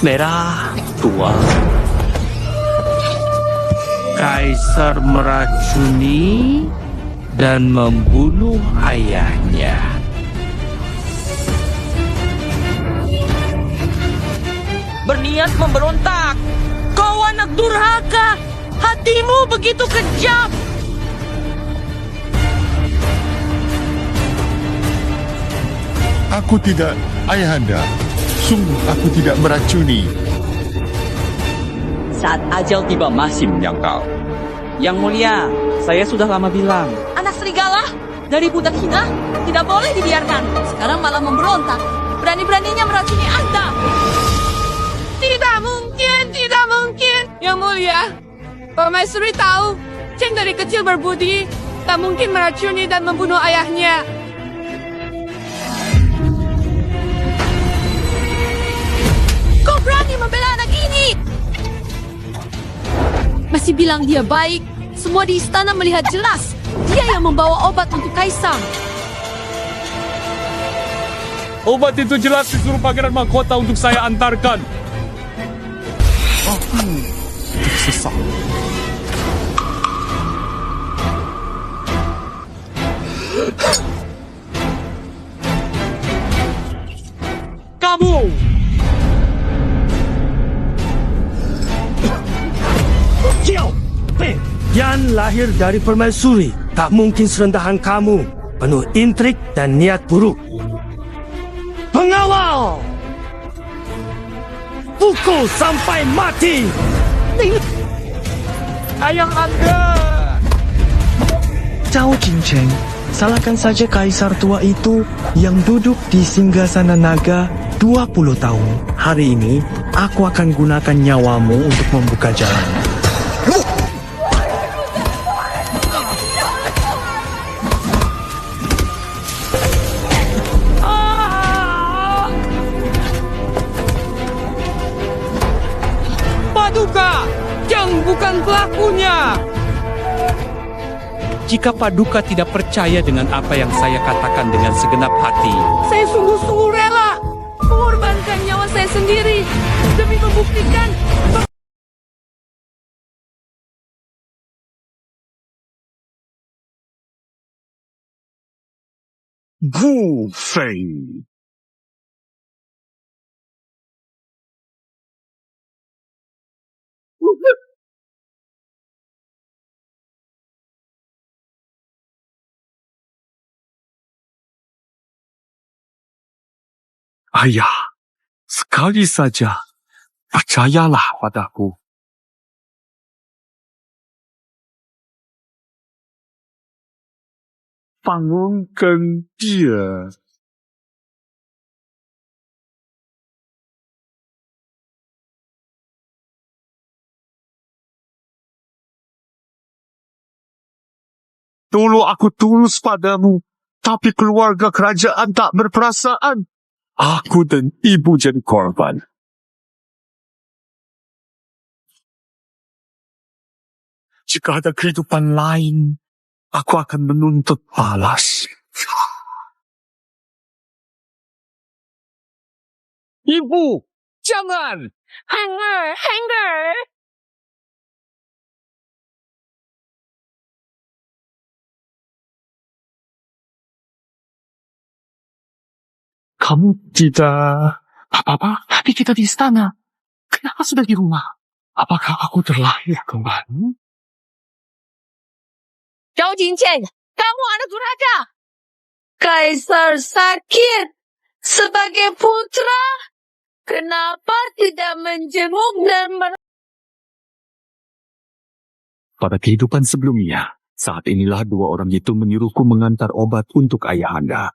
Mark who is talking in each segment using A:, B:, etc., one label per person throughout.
A: Merah tua. Kaisar meracuni dan membunuh ayahnya.
B: Berniat memberontak. Kau anak durhaka. Hatimu begitu kejam.
C: Aku tidak, Ayahanda. Sungguh aku tidak meracuni.
D: Saat ajal tiba masih menyangkal. Yang mulia, saya sudah lama bilang.
B: Anak serigala dari budak hina tidak boleh dibiarkan. Sekarang malah memberontak. Berani-beraninya meracuni Anda. Tidak mungkin, tidak mungkin. Yang mulia, Permaisuri tahu Cheng dari kecil berbudi, tak mungkin meracuni dan membunuh ayahnya. Kau berani membela anak ini? Masih bilang dia baik. Semua di istana melihat jelas. Dia yang membawa obat untuk Kaisar.
E: Obat itu jelas disuruh Pangeran Mahkota untuk saya antarkan.
C: Sesat.
E: Kamu!
A: Yan lahir dari permaisuri. Tak mungkin serendahan kamu. Penuh intrik dan niat buruk. Pengawal! Pukul sampai mati!
E: Ayah Anda!
F: Cao Jincheng, salahkan saja kaisar tua itu yang duduk di singgasana naga 20 tahun. Hari ini, aku akan gunakan nyawamu untuk membuka jalan.
E: Paduka! Yang bukan pelakunya! Jika Paduka tidak percaya dengan apa yang saya katakan dengan segenap hati,
B: Saya sungguh-sungguh rela mengorbankan nyawa saya sendiri demi membuktikan
C: Gu Fei.
E: ayah, sekali saja percayalah padaku.
C: Bangunkan dia. Dulu aku tulus padamu, tapi keluarga kerajaan tak berperasaan. Aku dan ibu jadi korban. Jika ada kehidupan lain, aku akan menuntut balas.
E: Ibu, jangan!
B: hanger.
C: Kamu tidak apa-apa, tapi kita di istana. Kenapa sudah di rumah? Apakah aku terlahir kembali?
B: Cao Jincheng, kamu anak durhaka. Kaisar sakit sebagai putra. Kenapa tidak menjenguk dan
C: Pada kehidupan sebelumnya, saat inilah dua orang itu menyuruhku mengantar obat untuk ayahanda.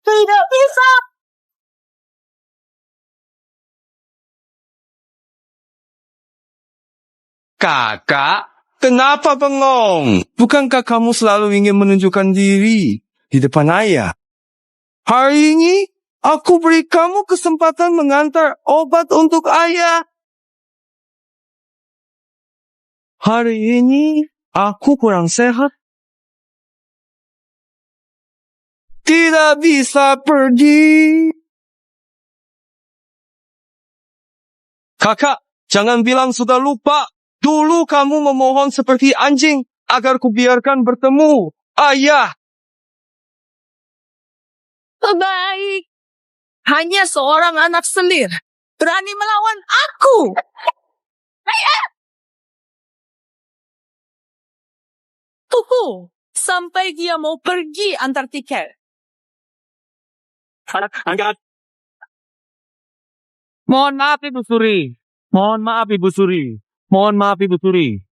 B: Tidak bisa.
G: Kakak, kenapa bengong? Bukankah kamu selalu ingin menunjukkan diri di depan ayah? Hari ini, aku beri kamu kesempatan mengantar obat untuk ayah. Hari ini, aku kurang sehat. tidak bisa pergi. Kakak, jangan bilang sudah lupa. Dulu kamu memohon seperti anjing agar kubiarkan bertemu ayah.
B: Baik. Hanya seorang anak selir berani melawan aku. Tunggu sampai dia mau pergi antar tiket.
C: Angkat. Mohon maaf Ibu Suri. Mohon maaf Ibu Suri. Mohon maaf Ibu Suri.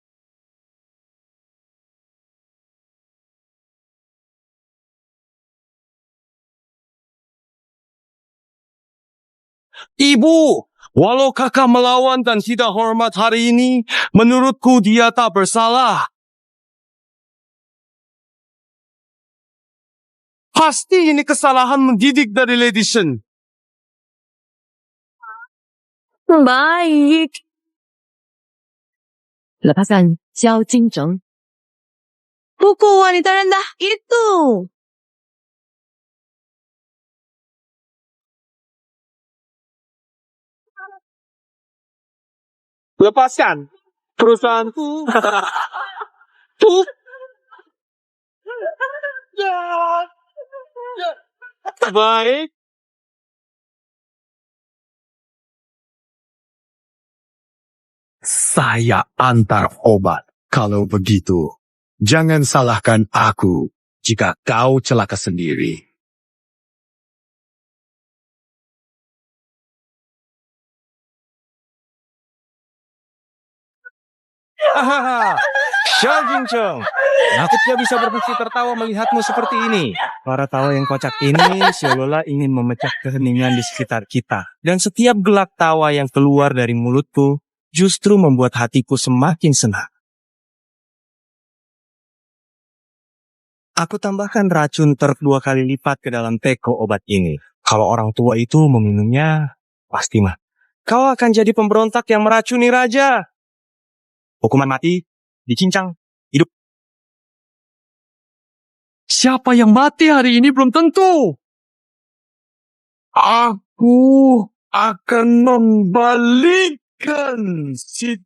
G: Ibu, walau kakak melawan dan tidak hormat hari ini, menurutku dia tak bersalah. Pasti ini kesalahan mendidik dari Lady Shen.
B: Baik. Lepaskan Xiao Jingzheng. Buku wanita rendah itu.
C: Lepaskan perusahaanku. Baik.
F: Saya antar obat. Kalau begitu, jangan salahkan aku jika kau celaka sendiri.
A: Hahaha, Xiao Jingcheng, aku tidak bisa berhenti tertawa melihatmu seperti ini. Para tawa yang kocak ini seolah ingin memecah keheningan di sekitar kita. Dan setiap gelak tawa yang keluar dari mulutku justru membuat hatiku semakin senang. Aku tambahkan racun 2 kali lipat ke dalam teko obat ini. Kalau orang tua itu meminumnya, pasti mah. Kau akan jadi pemberontak yang meracuni raja. Hukuman mati, dicincang, hidup.
C: Siapa yang mati hari ini belum tentu.
F: Aku akan membalikkan si...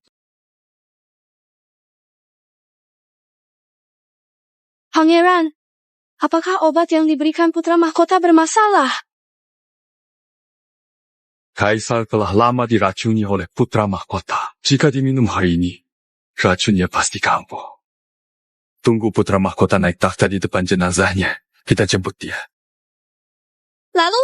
B: Pangeran, apakah obat yang diberikan putra mahkota bermasalah?
C: Kaisar telah lama diracuni oleh putra mahkota. Jika diminum hari ini, racunnya pasti kambuh. Tunggu putra mahkota naik takhta di depan jenazahnya. Kita jemput dia.
B: Lalu,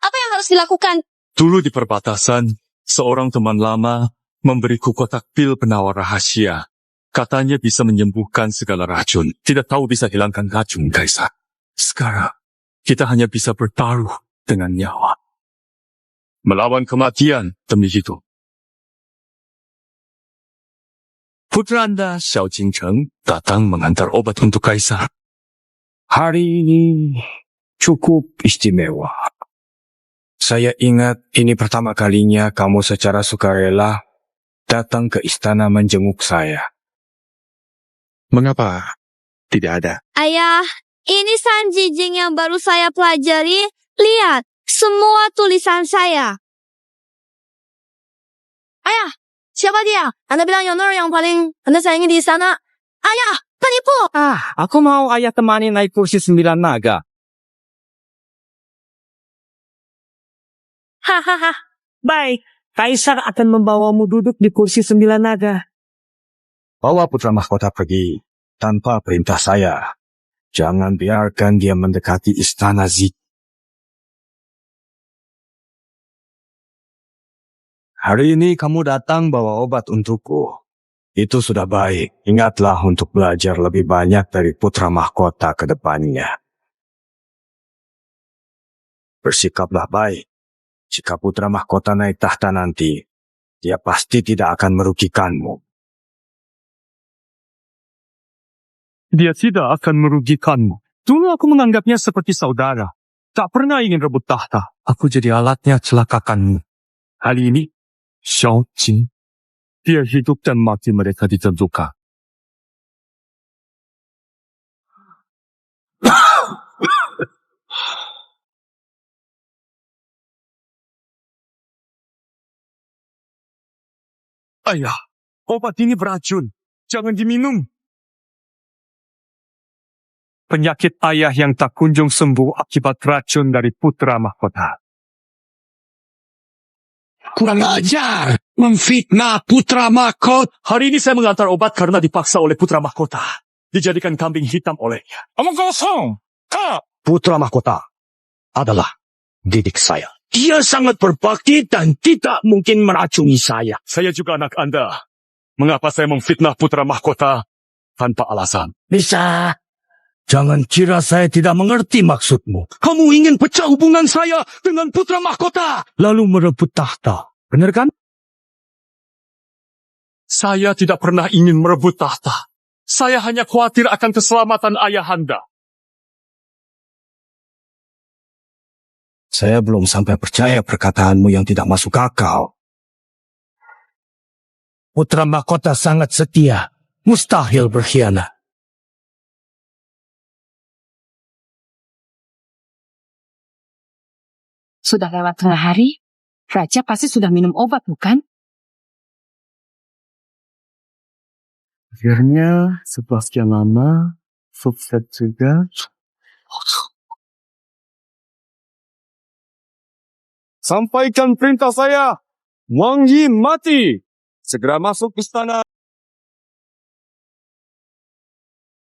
B: apa yang harus dilakukan?
C: Dulu di perbatasan, seorang teman lama memberiku kotak pil penawar rahasia. Katanya bisa menyembuhkan segala racun. Tidak tahu bisa hilangkan racun, Kaisar. Sekarang, kita hanya bisa bertaruh dengan nyawa. Melawan kematian demi hidup. Putra Anda, Xiao Jingcheng, datang mengantar obat untuk Kaisar.
F: Hari ini cukup istimewa. Saya ingat ini pertama kalinya kamu secara sukarela datang ke istana menjenguk saya. Mengapa tidak ada?
H: Ayah, ini Sanji Jing yang baru saya pelajari. Lihat, semua tulisan saya.
B: Ayah, siapa dia? Anda bilang Yonor yang paling Anda sayangi di sana. Ayah, penipu!
A: Aku mau ayah temani naik kursi 9 naga.
B: Hahaha, baik. Kaisar akan membawamu duduk di kursi 9 naga.
F: Bawa putra mahkota pergi tanpa perintah saya. Jangan biarkan dia mendekati istana Zik. Hari ini kamu datang bawa obat untukku. Itu sudah baik. Ingatlah untuk belajar lebih banyak dari putra mahkota ke depannya. Bersikaplah baik. Jika putra mahkota naik tahta nanti, dia pasti tidak akan merugikanmu.
C: Dia tidak akan merugikanmu. Dulu aku menganggapnya seperti saudara. Tak pernah ingin rebut tahta.
A: Aku jadi alatnya celakakanmu.
C: Hari ini, Xiao Jing, dia hidup dan mati mereka ditentukan. Ayah, obat ini beracun. Jangan diminum.
A: Penyakit ayah yang tak kunjung sembuh akibat racun dari putra mahkota.
C: Kurang ajar. Memfitnah putra mahkota. Hari ini saya mengantar obat karena dipaksa oleh putra mahkota. Dijadikan kambing hitam olehnya.
A: Omong kosong! Kak!
I: Putra mahkota adalah didik saya.
C: Dia sangat berbakti dan tidak mungkin meracuni saya. Saya juga anak Anda. Mengapa saya memfitnah putra mahkota tanpa alasan?
I: Bisa. Jangan kira saya tidak mengerti maksudmu.
C: Kamu ingin pecah hubungan saya dengan putra mahkota.
I: Lalu merebut tahta. Benar kan?
C: Saya tidak pernah ingin merebut tahta. Saya hanya khawatir akan keselamatan ayahanda.
I: Saya belum sampai percaya perkataanmu yang tidak masuk akal. Putra mahkota sangat setia. Mustahil berkhianat.
B: Sudah lewat tengah hari, Raja pasti sudah minum obat, bukan?
A: Akhirnya, setelah sekian lama, sukses juga. Sampaikan perintah saya. Wang Yi mati. Segera masuk istana.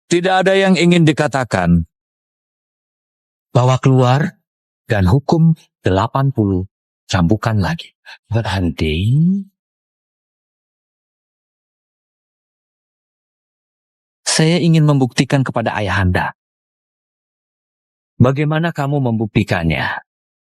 E: Tidak ada yang ingin dikatakan. Bawa keluar dan hukum 80 cambukan lagi. Berhenti. Saya ingin membuktikan kepada ayahanda. Bagaimana kamu membuktikannya?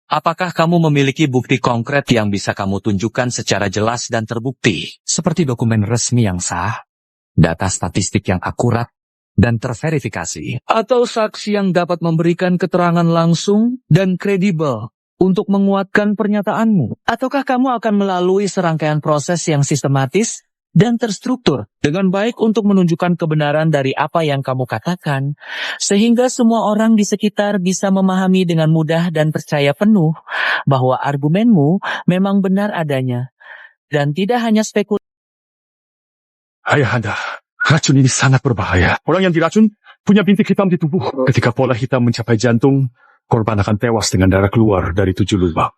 E: Apakah kamu memiliki bukti konkret yang bisa kamu tunjukkan secara jelas dan terbukti? Seperti dokumen resmi yang sah, data statistik yang akurat, dan terverifikasi. Atau saksi yang dapat memberikan keterangan langsung dan kredibel untuk menguatkan pernyataanmu. Ataukah kamu akan melalui serangkaian proses yang sistematis dan terstruktur dengan baik untuk menunjukkan kebenaran dari apa yang kamu katakan, sehingga semua orang di sekitar bisa memahami dengan mudah dan percaya penuh bahwa argumenmu memang benar adanya, dan tidak hanya spekulasi.
C: Ayahanda, racun ini sangat berbahaya. Orang yang diracun punya bintik hitam di tubuh. Ketika pola hitam mencapai jantung, korban akan tewas dengan darah keluar dari 7 lubang.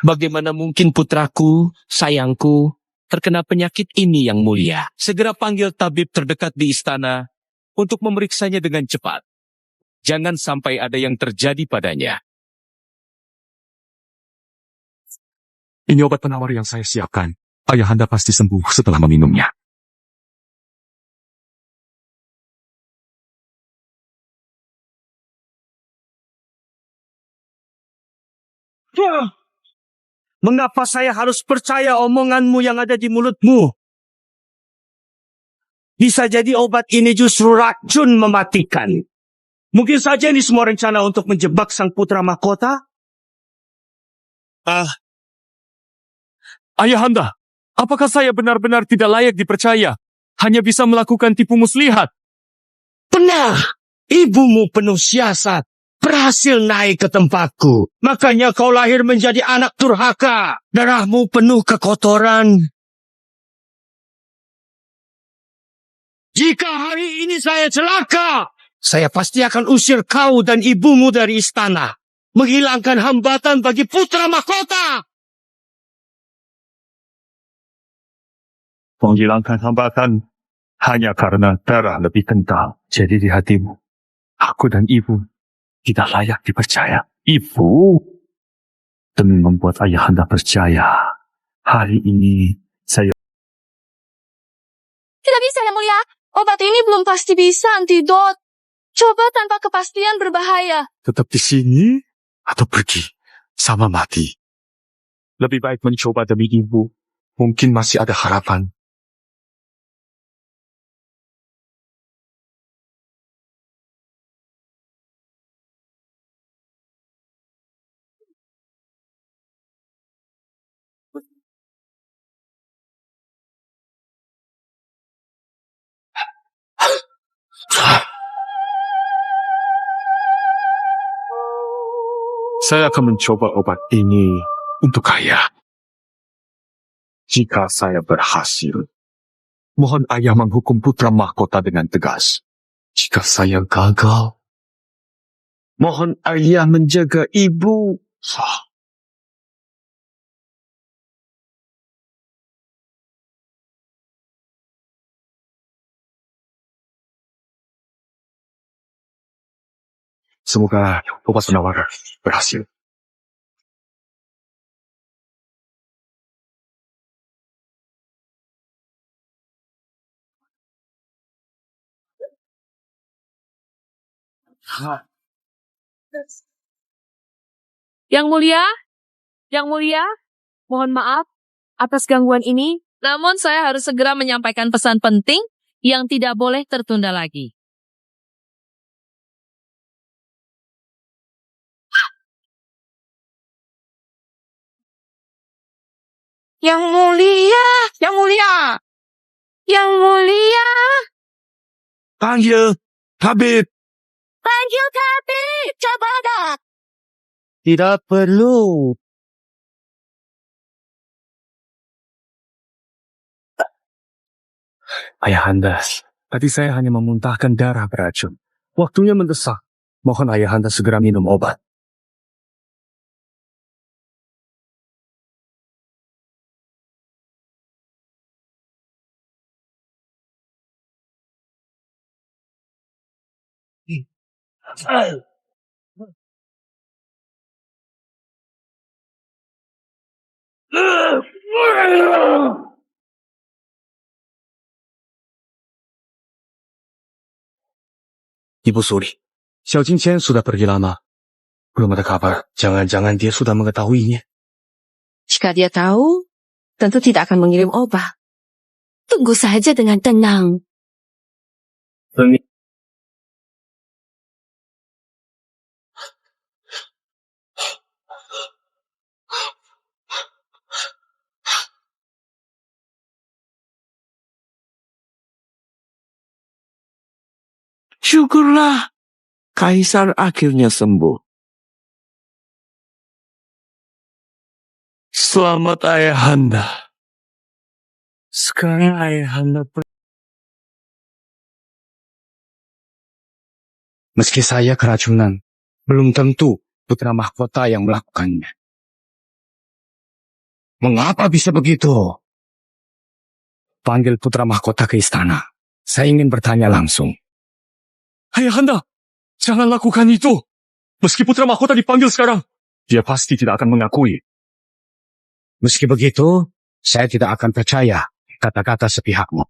E: Bagaimana mungkin putraku, sayangku, terkena penyakit ini yang mulia? Segera panggil tabib terdekat di istana untuk memeriksanya dengan cepat. Jangan sampai ada yang terjadi padanya.
C: Ini obat penawar yang saya siapkan. Ayahanda pasti sembuh setelah meminumnya.
I: Mengapa saya harus percaya omonganmu yang ada di mulutmu? Bisa jadi obat ini justru racun mematikan. Mungkin saja ini semua rencana untuk menjebak sang putra mahkota.
C: Ayahanda, apakah saya benar-benar tidak layak dipercaya? Hanya bisa melakukan tipu muslihat.
I: Benar, ibumu penuh siasat. Berhasil naik ke tempatku. Makanya kau lahir menjadi anak durhaka. Darahmu penuh kekotoran. Jika hari ini saya celaka, saya pasti akan usir kau dan ibumu dari istana. Menghilangkan hambatan bagi putra mahkota.
A: Menghilangkan hambatan hanya karena darah lebih kental. Jadi di hatimu, aku dan ibu tidak layak dipercaya. Ibu, demi membuat ayahanda percaya, hari ini saya...
H: Tidak bisa, Yang Mulia. Obat ini belum pasti bisa antidot. Coba tanpa kepastian berbahaya.
C: Tetap di sini atau pergi sama mati. Lebih baik mencoba demi ibu. Mungkin masih ada harapan. Saya akan mencoba obat ini untuk ayah. Jika saya berhasil, mohon ayah menghukum putra mahkota dengan tegas. Jika saya gagal, mohon ayah menjaga ibu. Semoga obat penawar berhasil.
B: Yang Mulia, mohon maaf atas gangguan ini. Namun saya harus segera menyampaikan pesan penting yang tidak boleh tertunda lagi. Yang Mulia, Yang Mulia.
G: Panggil tabib.
B: Panggil tabib, coba dah.
I: Tidak perlu.
C: Ayahanda, tadi saya hanya memuntahkan darah beracun. Waktunya mendesak. Mohon ayahanda segera minum obat. Ibu Suri, Xiao Jingqian sudah pergi lama. Belum ada kabar. Jangan-jangan dia sudah mengetahuinya.
B: Jika dia tahu, tentu tidak akan mengirim obat. Tunggu saja dengan tenang.
G: Syukurlah, Kaisar akhirnya sembuh. Selamat ayahanda. Sekarang ayahanda
I: Meski saya keracunan, belum tentu putra mahkota yang melakukannya. Mengapa bisa begitu? Panggil putra mahkota ke istana. Saya ingin bertanya langsung.
C: Ayahanda, jangan lakukan itu. Meski putra mahkota dipanggil sekarang, dia pasti tidak akan mengakui.
I: Meski begitu, saya tidak akan percaya kata-kata sepihakmu.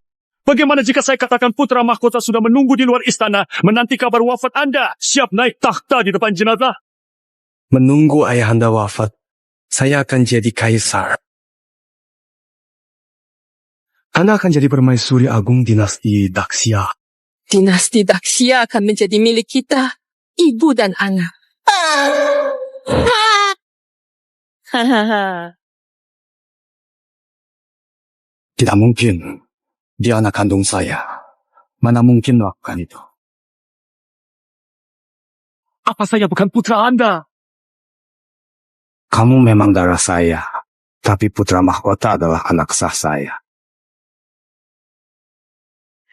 C: Bagaimana jika saya katakan putra mahkota sudah menunggu di luar istana, menanti kabar wafat Anda, siap naik takhta di depan jenazah?
F: Menunggu ayahanda wafat, saya akan jadi kaisar. Anda akan jadi permaisuri agung dinasti Daxia.
B: Dinasti Daxia akan menjadi milik kita, ibu dan anak.
I: Tidak mungkin. Dia anak kandung saya. Mana mungkin melakukan itu?
C: Apa saya bukan putra Anda?
I: Kamu memang darah saya. Tapi putra mahkota adalah anak sah saya.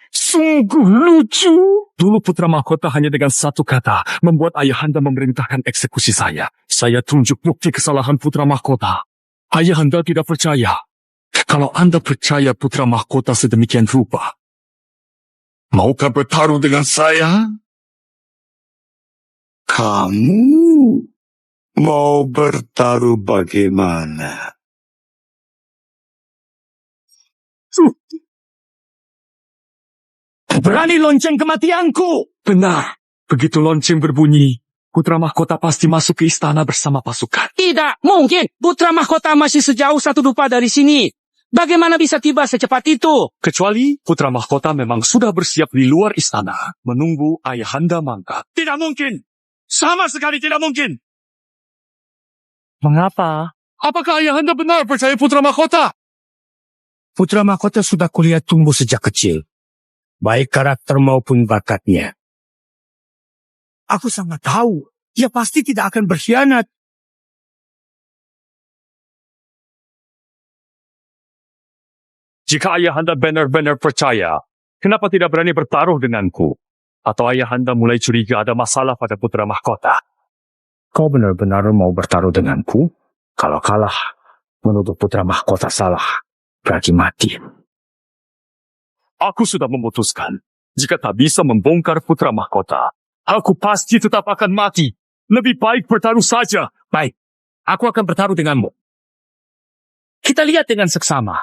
C: Sungguh lucu. Dulu putra mahkota hanya dengan satu kata membuat ayahanda memerintahkan eksekusi saya. Saya tunjuk bukti kesalahan putra mahkota. Ayahanda tidak percaya. Kalau Anda percaya putra mahkota sedemikian rupa, maukah bertarung dengan saya?
G: Kamu mau bertaruh bagaimana?
I: Berani lonceng kematianku!
C: Benar. Begitu lonceng berbunyi, putra mahkota pasti masuk ke istana bersama pasukan.
J: Tidak mungkin. Putra mahkota masih sejauh 1 dupa dari sini. Bagaimana bisa tiba secepat itu?
C: Kecuali putra mahkota memang sudah bersiap di luar istana, menunggu ayahanda mangkat. Tidak mungkin. Sama sekali tidak mungkin.
F: Mengapa?
C: Apakah ayahanda benar percaya putra mahkota?
I: Putra mahkota sudah kulihat tumbuh sejak kecil. Baik karakter maupun bakatnya. Aku sangat tahu. Dia pasti tidak akan berkhianat.
C: Jika ayahanda benar-benar percaya, kenapa tidak berani bertaruh denganku? Atau ayahanda mulai curiga ada masalah pada putra mahkota?
I: Kau benar-benar mau bertaruh denganku? Kalau kalah, menuduh putra mahkota salah, berarti mati.
C: Aku sudah memutuskan, jika tak bisa membongkar putra mahkota, aku pasti tetap akan mati. Lebih baik bertaruh saja.
J: Baik, aku akan bertaruh denganmu. Kita lihat dengan seksama.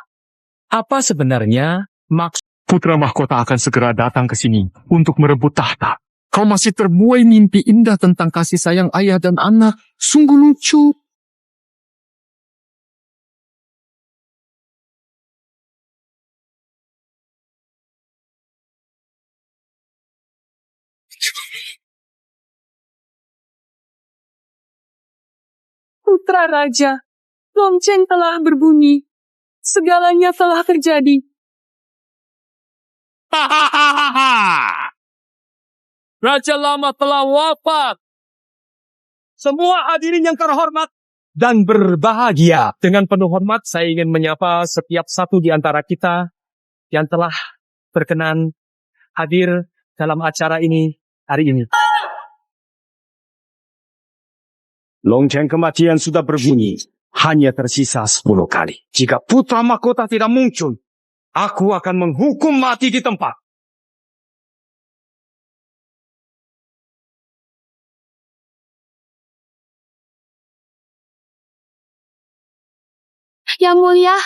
J: Apa sebenarnya maksud
C: Putra mahkota akan segera datang ke sini untuk merebut tahta. Kau masih terbuai mimpi indah tentang kasih sayang ayah dan anak. Sungguh lucu.
B: Putra Raja, lonceng telah berbunyi. Segalanya telah terjadi.
J: Raja lama telah wafat.
A: Semua hadirin yang terhormat dan berbahagia. Dengan penuh hormat, saya ingin menyapa setiap satu di antara kita yang telah berkenan hadir dalam acara ini hari ini.
I: Lonceng kematian sudah berbunyi. Hanya tersisa 10 kali. Jika putra mahkota tidak muncul, aku akan menghukum mati di tempat.
H: Yang mulia,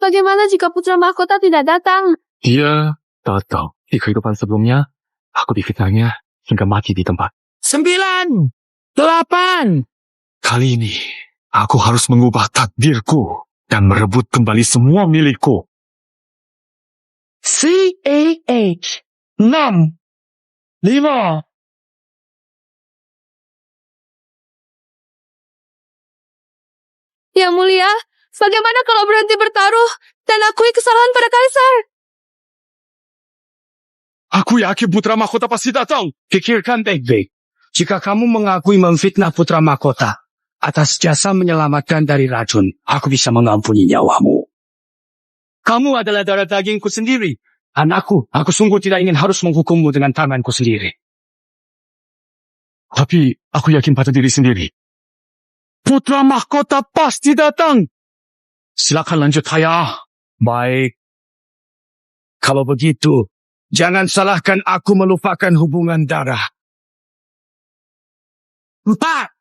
H: bagaimana jika putra mahkota tidak datang?
C: Dia datang. Di kehidupan sebelumnya, aku difitnahnya hingga mati di tempat.
J: 9, 8.
C: Kali ini, aku harus mengubah takdirku dan merebut kembali semua milikku.
J: CAH 6, 5.
H: Yang mulia, bagaimana kalau berhenti bertaruh dan akui kesalahan pada kaisar?
I: Aku yakin putra mahkota pasti datang. Pikirkan baik-baik. Jika kamu mengakui memfitnah putra mahkota atas jasa menyelamatkan dari racun, aku bisa mengampuni nyawamu. Kamu adalah darah dagingku sendiri. Anakku, aku sungguh tidak ingin harus menghukummu dengan tanganku sendiri.
C: Tapi, aku yakin pada diri sendiri.
I: Putra mahkota pasti datang. Silakan lanjut, ayah. Baik. Kalau begitu, jangan salahkan aku melupakan hubungan darah.
J: 4.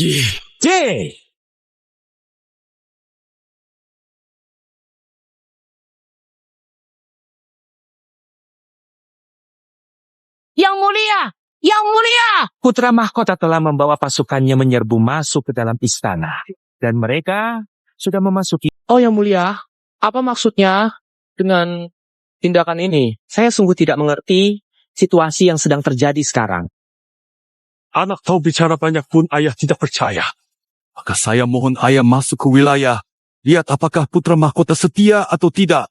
I: Yeay.
B: Yang mulia! Yang mulia!
E: Putra mahkota telah membawa pasukannya menyerbu masuk ke dalam istana. Dan mereka sudah memasuki...
J: Oh yang mulia, apa maksudnya dengan tindakan ini? Saya sungguh tidak mengerti situasi yang sedang terjadi sekarang.
C: Anak tahu bicara banyak pun ayah tidak percaya. Maka saya mohon ayah masuk ke wilayah. Lihat apakah putra mahkota setia atau tidak.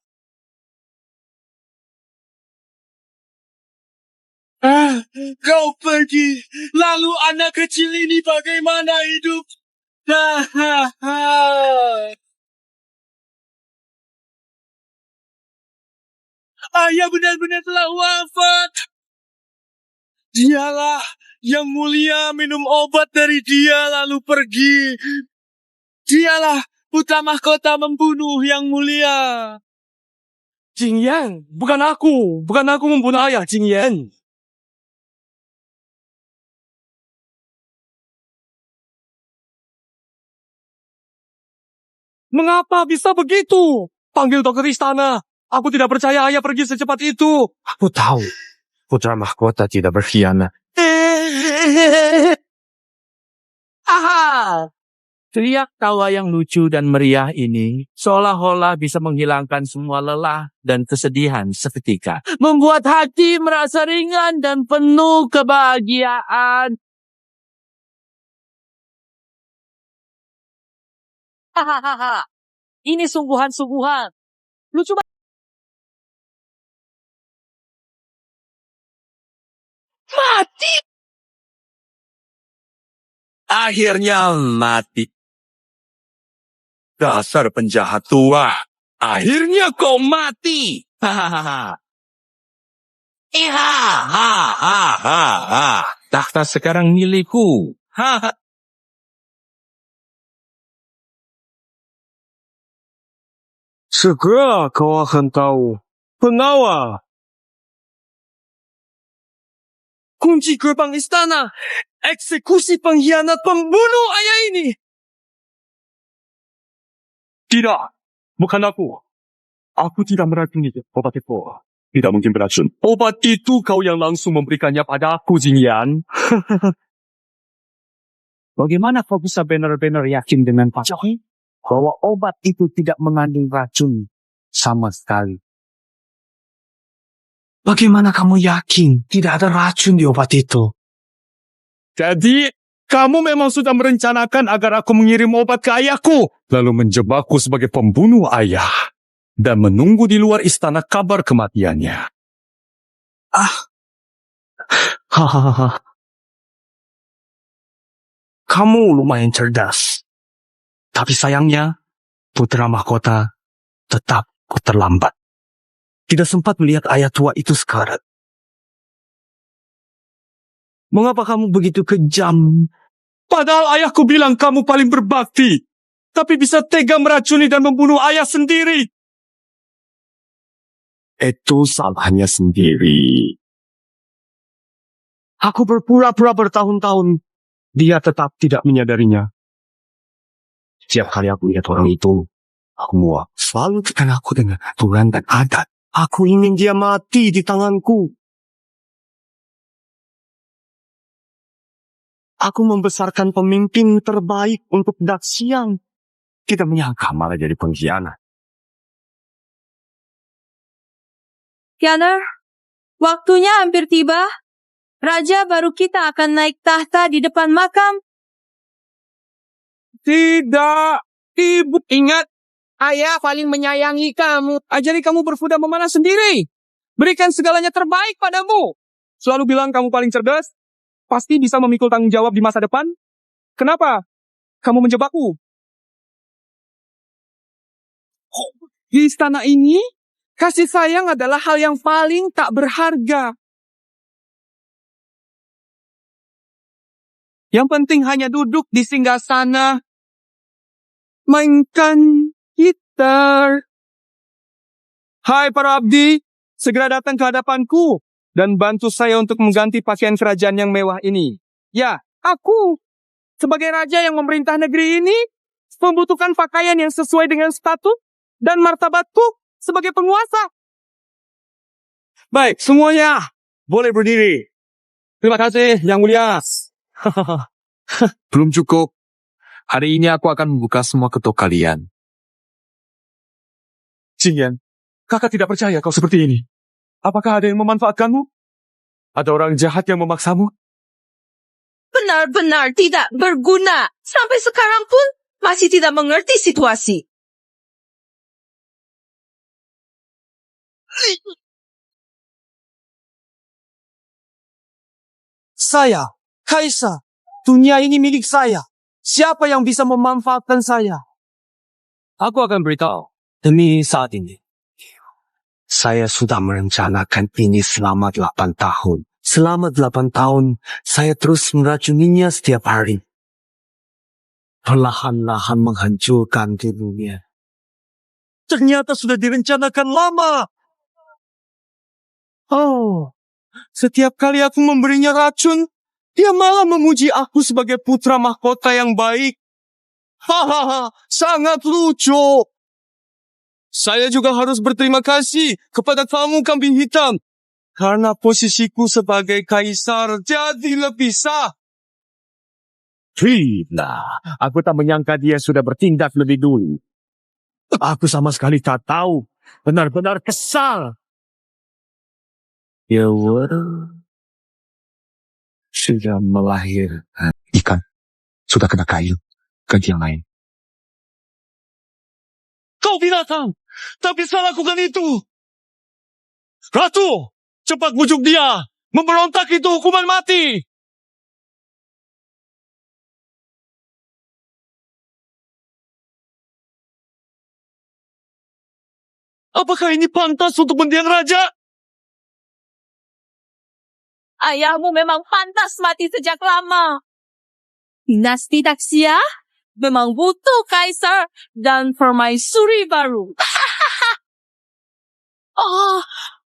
I: Kau pergi, lalu anak kecil ini bagaimana hidup? Ayah benar-benar telah wafat. Dialah yang mulia minum obat dari dia lalu pergi. Dialah putra mahkota membunuh yang mulia.
A: Jingyan, bukan aku membunuh ayah, Jingyan. Mengapa bisa begitu? Panggil dokter istana. Aku tidak percaya ayah pergi secepat itu.
F: Aku tahu, putra mahkota tidak berkhianat.
E: Aha! Teriak tawa yang lucu dan meriah ini seolah-olah bisa menghilangkan semua lelah dan kesedihan seketika.
B: Membuat hati merasa ringan dan penuh kebahagiaan.
J: Hahaha. Ini sungguhan-sungguhan. Lucu banget.
C: Mati! Akhirnya mati. Dasar penjahat tua. Akhirnya kau mati. Hahaha. Takhta sekarang milikku. Hahaha.
F: Segera kau akan tahu. Pengawal, kunci gerbang istana. Eksekusi pengkhianat pembunuh ayah ini.
C: Tidak, bukan aku. Aku tidak meracuni obat itu. Tidak mungkin beracun. Obat itu kau yang langsung memberikannya pada aku, Jingyan.
F: Bagaimana kau bisa benar-benar yakin dengan pasti bahwa obat itu tidak mengandung racun sama sekali? Bagaimana kamu yakin tidak ada racun di obat itu?
C: Jadi, kamu memang sudah merencanakan agar aku mengirim obat ke ayahku, lalu menjebakku sebagai pembunuh ayah, dan menunggu di luar istana kabar kematiannya.
F: Hahaha. Kamu lumayan cerdas. Tapi sayangnya, putra mahkota tetap terlambat. Tidak sempat melihat ayah tua itu sekarat. Mengapa kamu begitu kejam?
C: Padahal ayahku bilang kamu paling berbakti, tapi bisa tega meracuni dan membunuh ayah sendiri. Itu salahnya sendiri.
F: Aku berpura-pura bertahun-tahun. Dia tetap tidak menyadarinya. Setiap kali aku lihat orang itu, aku muak. Selalu tekan aku dengan aturan dan adat. Aku ingin dia mati di tanganku. Aku membesarkan pemimpin terbaik untuk Daxiang. Tidak menyangka malah jadi pengkhianat.
B: Kianer, waktunya hampir tiba. Raja baru kita akan naik tahta di depan makam.
J: Tidak, ibu. Ingat, ayah paling menyayangi kamu. Ajari kamu berkuda memanah sendiri. Berikan segalanya terbaik padamu. Selalu bilang kamu paling cerdas. Pasti bisa memikul tanggung jawab di masa depan. Kenapa kamu menjebakku? Di istana ini, kasih sayang adalah hal yang paling tak berharga. Yang penting hanya duduk di singgasana, mainkan gitar. Hai para abdi, segera datang ke hadapanku dan bantu saya untuk mengganti pakaian kerajaan yang mewah ini. Ya, aku sebagai raja yang memerintah negeri ini membutuhkan pakaian yang sesuai dengan status dan martabatku sebagai penguasa.
F: Baik, semuanya boleh berdiri.
J: Terima kasih, Yang Mulia.
C: Belum cukup. Hari ini aku akan membuka semua ketuk kalian.
I: Jingyan, kakak tidak percaya kau seperti ini. Apakah ada yang memanfaatkanmu? Ada orang jahat yang memaksamu?
B: Benar-benar tidak berguna. Sampai sekarang pun masih tidak mengerti situasi.
F: Saya, Kaisar, dunia ini milik saya. Siapa yang bisa memanfaatkan saya? Aku akan beritahu. Demi saat ini. Saya sudah merencanakan ini selama 8 tahun. Selama 8 tahun, saya terus meracuninya setiap hari. Perlahan-lahan menghancurkan dirinya. Ternyata sudah direncanakan lama. Oh, setiap kali aku memberinya racun, dia malah memuji aku sebagai putra mahkota yang baik. Hahaha, sangat lucu. Saya juga harus berterima kasih kepada kamu, Kambing Hitam. Karena posisiku sebagai kaisar jadi lebih sah. Tidak, aku tak menyangka dia sudah bertindak lebih dulu. Aku sama sekali tak tahu. Benar-benar kesal. Ya sudah melahirkan ikan. Sudah kena kayu. Ganti yang lain.
I: Kau binatang! Tak bisa lakukan itu! Ratu! Cepat bujuk dia! Memberontak itu hukuman mati! Apakah ini pantas untuk mendiang raja?
B: Ayahmu memang pantas mati sejak lama. Dinasti Daxia memang butuh kaisar dan permaisuri baru. Oh,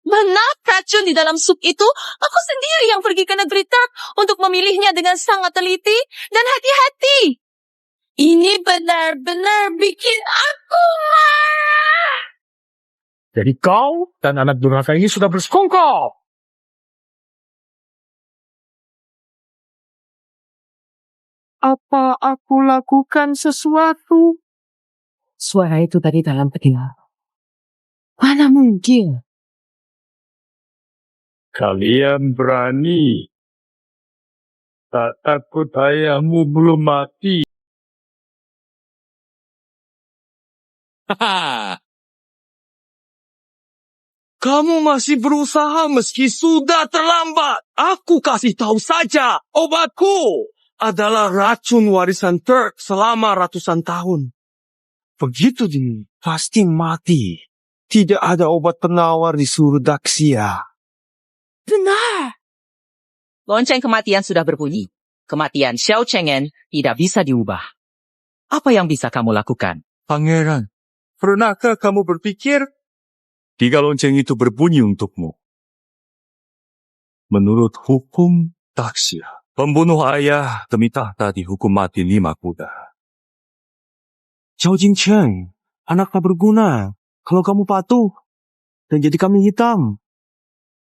B: benar racun di dalam sup itu. Aku sendiri yang pergi ke negeri Turk untuk memilihnya dengan sangat teliti dan hati-hati. Ini benar-benar bikin aku marah.
I: Jadi kau dan anak durhaka ini sudah bersekongkol.
J: Apa aku lakukan sesuatu?
K: Suara itu tadi dalam telinga. Mana mungkin?
C: Kalian berani. Tak takut ayahmu belum mati.
G: Haha. Kamu masih berusaha meski sudah terlambat. Aku kasih tahu saja, obatku adalah racun warisan Turk selama ratusan tahun. Begitu ini, pasti mati. Tidak ada obat penawar di seluruh Daxia.
B: Benar.
K: Lonceng kematian sudah berbunyi. Kematian Xiao Chengen tidak bisa diubah. Apa yang bisa kamu lakukan?
C: Pangeran, pernahkah kamu berpikir 3 lonceng itu berbunyi untukmu? Menurut hukum Daxia, pembunuh ayah demi tahta dihukum mati 5 kuda.
G: Zhao Jingcheng, anak tak berguna. Kalau kamu patuh dan jadi kambing hitam,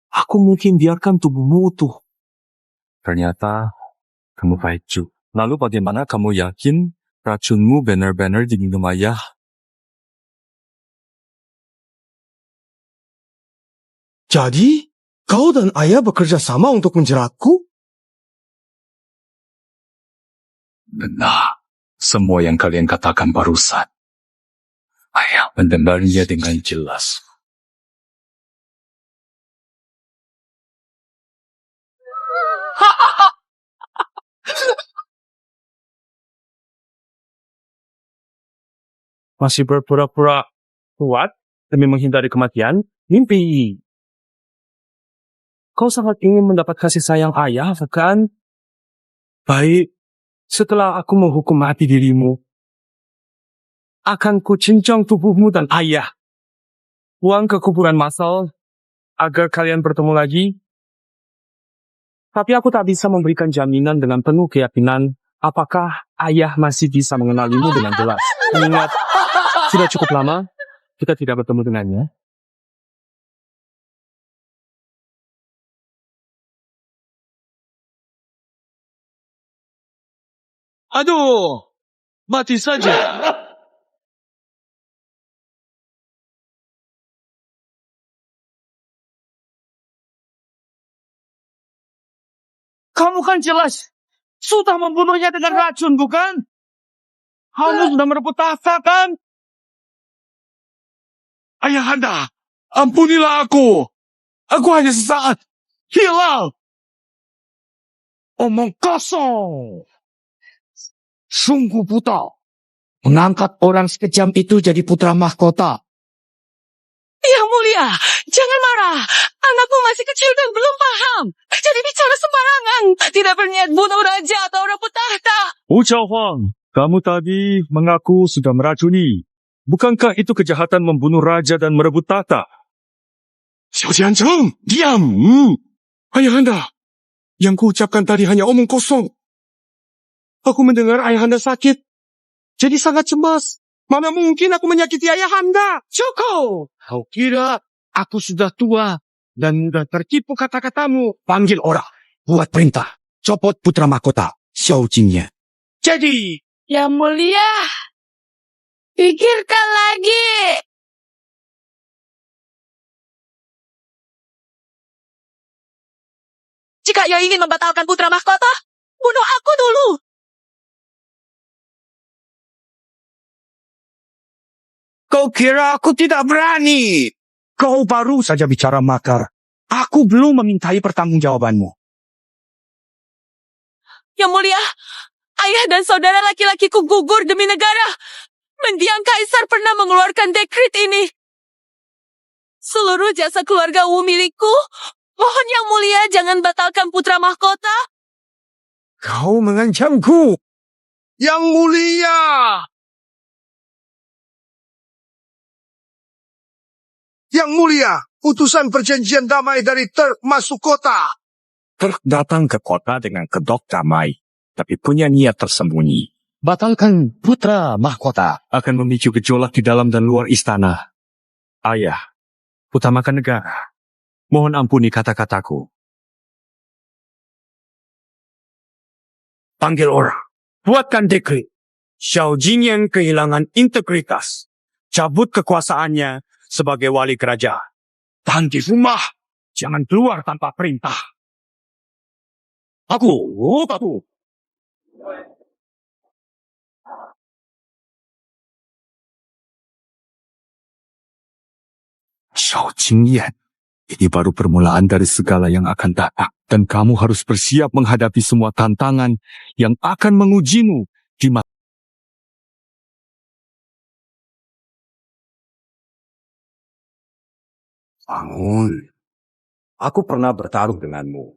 G: aku mungkin biarkan tubuhmu utuh.
C: Ternyata kamu baik juga. Lalu bagaimana kamu yakin racunmu benar-benar diminum ayah?
G: Jadi, kau dan ayah bekerja sama untuk menjeratku?
C: Benar. Semua yang kalian katakan barusan. Ayah mendengarnya dengan jelas.
J: Masih berpura-pura kuat demi menghindari kematian? Mimpi. Kau sangat ingin mendapat kasih sayang ayah, bukan? Baik, setelah aku menghukum mati dirimu, akan kucincang tubuhmu dan ayah. Buang ke kuburan massal agar kalian bertemu lagi. Tapi aku tak bisa memberikan jaminan dengan penuh keyakinan apakah ayah masih bisa mengenalimu dengan jelas. Mengingat sudah cukup lama kita tidak bertemu dengannya.
I: Aduh, mati saja.
J: Kamu kan jelas sudah membunuhnya dengan racun, bukan? Kamu sudah merebut tahta, kan?
I: Ayahanda, ampunilah aku. Aku hanya sesaat hilang. Omong kosong. Sungguh buta. Mengangkat orang sekejam itu jadi putra mahkota.
B: Yang mulia, jangan marah. Anakku masih kecil dan belum paham. Jadi bicara sembarangan. Tidak berniat bunuh raja atau rebut tahta.
C: Wu Chaohuang, kamu tadi mengaku sudah meracuni. Bukankah itu kejahatan membunuh raja dan merebut tahta?
I: Xiao Jiancheng, diam. Ayahanda, yang kuucapkan tadi hanya omong kosong. Aku mendengar ayahanda sakit. Jadi sangat cemas. Mana mungkin aku menyakiti ayahanda? Cukup. Kau kira aku sudah tua dan sudah tertipu kata-katamu. Panggil orang. Buat perintah. Copot putra mahkota. Xiao Jingye. Jadi.
B: Yang mulia, pikirkan lagi. Jika ia ingin membatalkan putra mahkota, bunuh aku dulu.
G: Kau kira aku tidak berani?
I: Kau baru saja bicara makar. Aku belum memintai pertanggungjawabanmu.
B: Yang mulia, ayah dan saudara laki-lakiku gugur demi negara. Mendiang kaisar pernah mengeluarkan dekret ini. Seluruh jasa keluarga Wu milikku. Mohon yang mulia jangan batalkan putra mahkota.
G: Kau mengancamku. Yang mulia! Yang mulia, utusan perjanjian damai dari Turk masuk kota.
C: Turk datang ke kota dengan kedok damai, tapi punya niat tersembunyi.
I: Batalkan putra mahkota.
C: Akan memicu gejolak di dalam dan luar istana. Ayah, utamakan negara. Mohon ampuni kata-kataku.
G: Panggil orang. Buatkan dekret. Xiao Jingyan kehilangan integritas. Cabut kekuasaannya sebagai wali kerajaan.
I: Tahan di rumah. Jangan keluar tanpa perintah. Aku.
C: Xiao Jingyan, ini baru permulaan dari segala yang akan datang. Dan kamu harus bersiap menghadapi semua tantangan yang akan mengujimu di masa.
L: Bangun. Aku pernah bertaruh denganmu.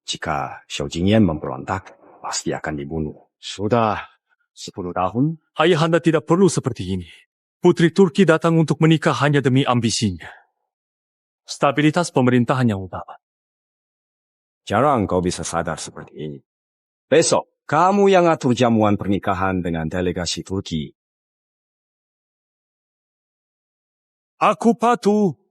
L: Jika Xiao Jingyan memberontak, pasti akan dibunuh. Sudah 10 tahun.
C: Ayahanda tidak perlu seperti ini. Putri Turki datang untuk menikah hanya demi ambisinya. Stabilitas pemerintahan yang utama.
L: Jarang kau bisa sadar seperti ini. Besok, kamu yang atur jamuan pernikahan dengan delegasi Turki.
C: Aku patuh.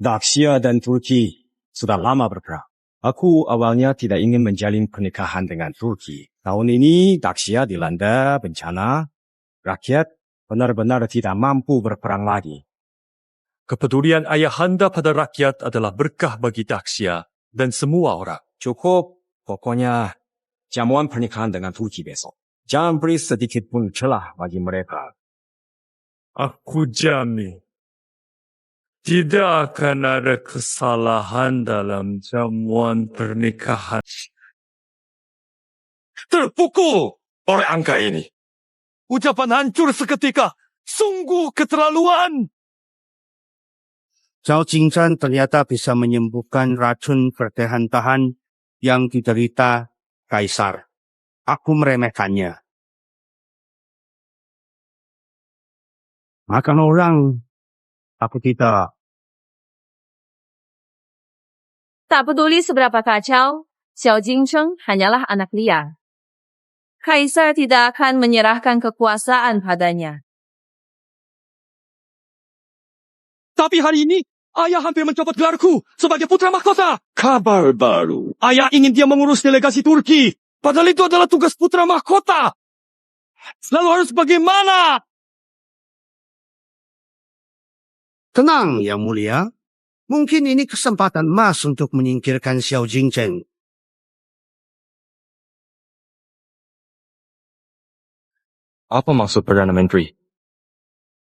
L: Daxia dan Turki sudah lama berperang. Aku awalnya tidak ingin menjalin pernikahan dengan Turki. Tahun ini Daxia dilanda bencana. Rakyat benar-benar tidak mampu berperang lagi.
C: Kepedulian ayahanda pada rakyat adalah berkah bagi Daxia dan semua orang.
L: Cukup, pokoknya jamuan pernikahan dengan Turki besok. Jangan beri sedikit pun celah bagi mereka.
C: Aku jamin, tidak akan ada kesalahan dalam jamuan pernikahan.
G: Terpukul oleh angka ini. Ucapan hancur seketika. Sungguh keterlaluan.
M: Zhao Jingzhan ternyata bisa menyembuhkan racun bertahan-tahan yang diderita kaisar. Aku meremehkannya. Makan orang. Aku tidak.
B: Tak peduli seberapa kacau, Xiao Jingcheng hanyalah anak liar. Kaisar tidak akan menyerahkan kekuasaan padanya.
I: Tapi hari ini, ayah hampir mencopot gelarku sebagai putra mahkota.
G: Kabar baru.
I: Ayah ingin dia mengurus delegasi Turki.
G: Padahal itu adalah tugas putra mahkota. Lalu harus bagaimana?
M: Tenang, Yang Mulia. Mungkin ini kesempatan emas untuk menyingkirkan Xiao Jingzhen.
A: Apa maksud Perdana Menteri?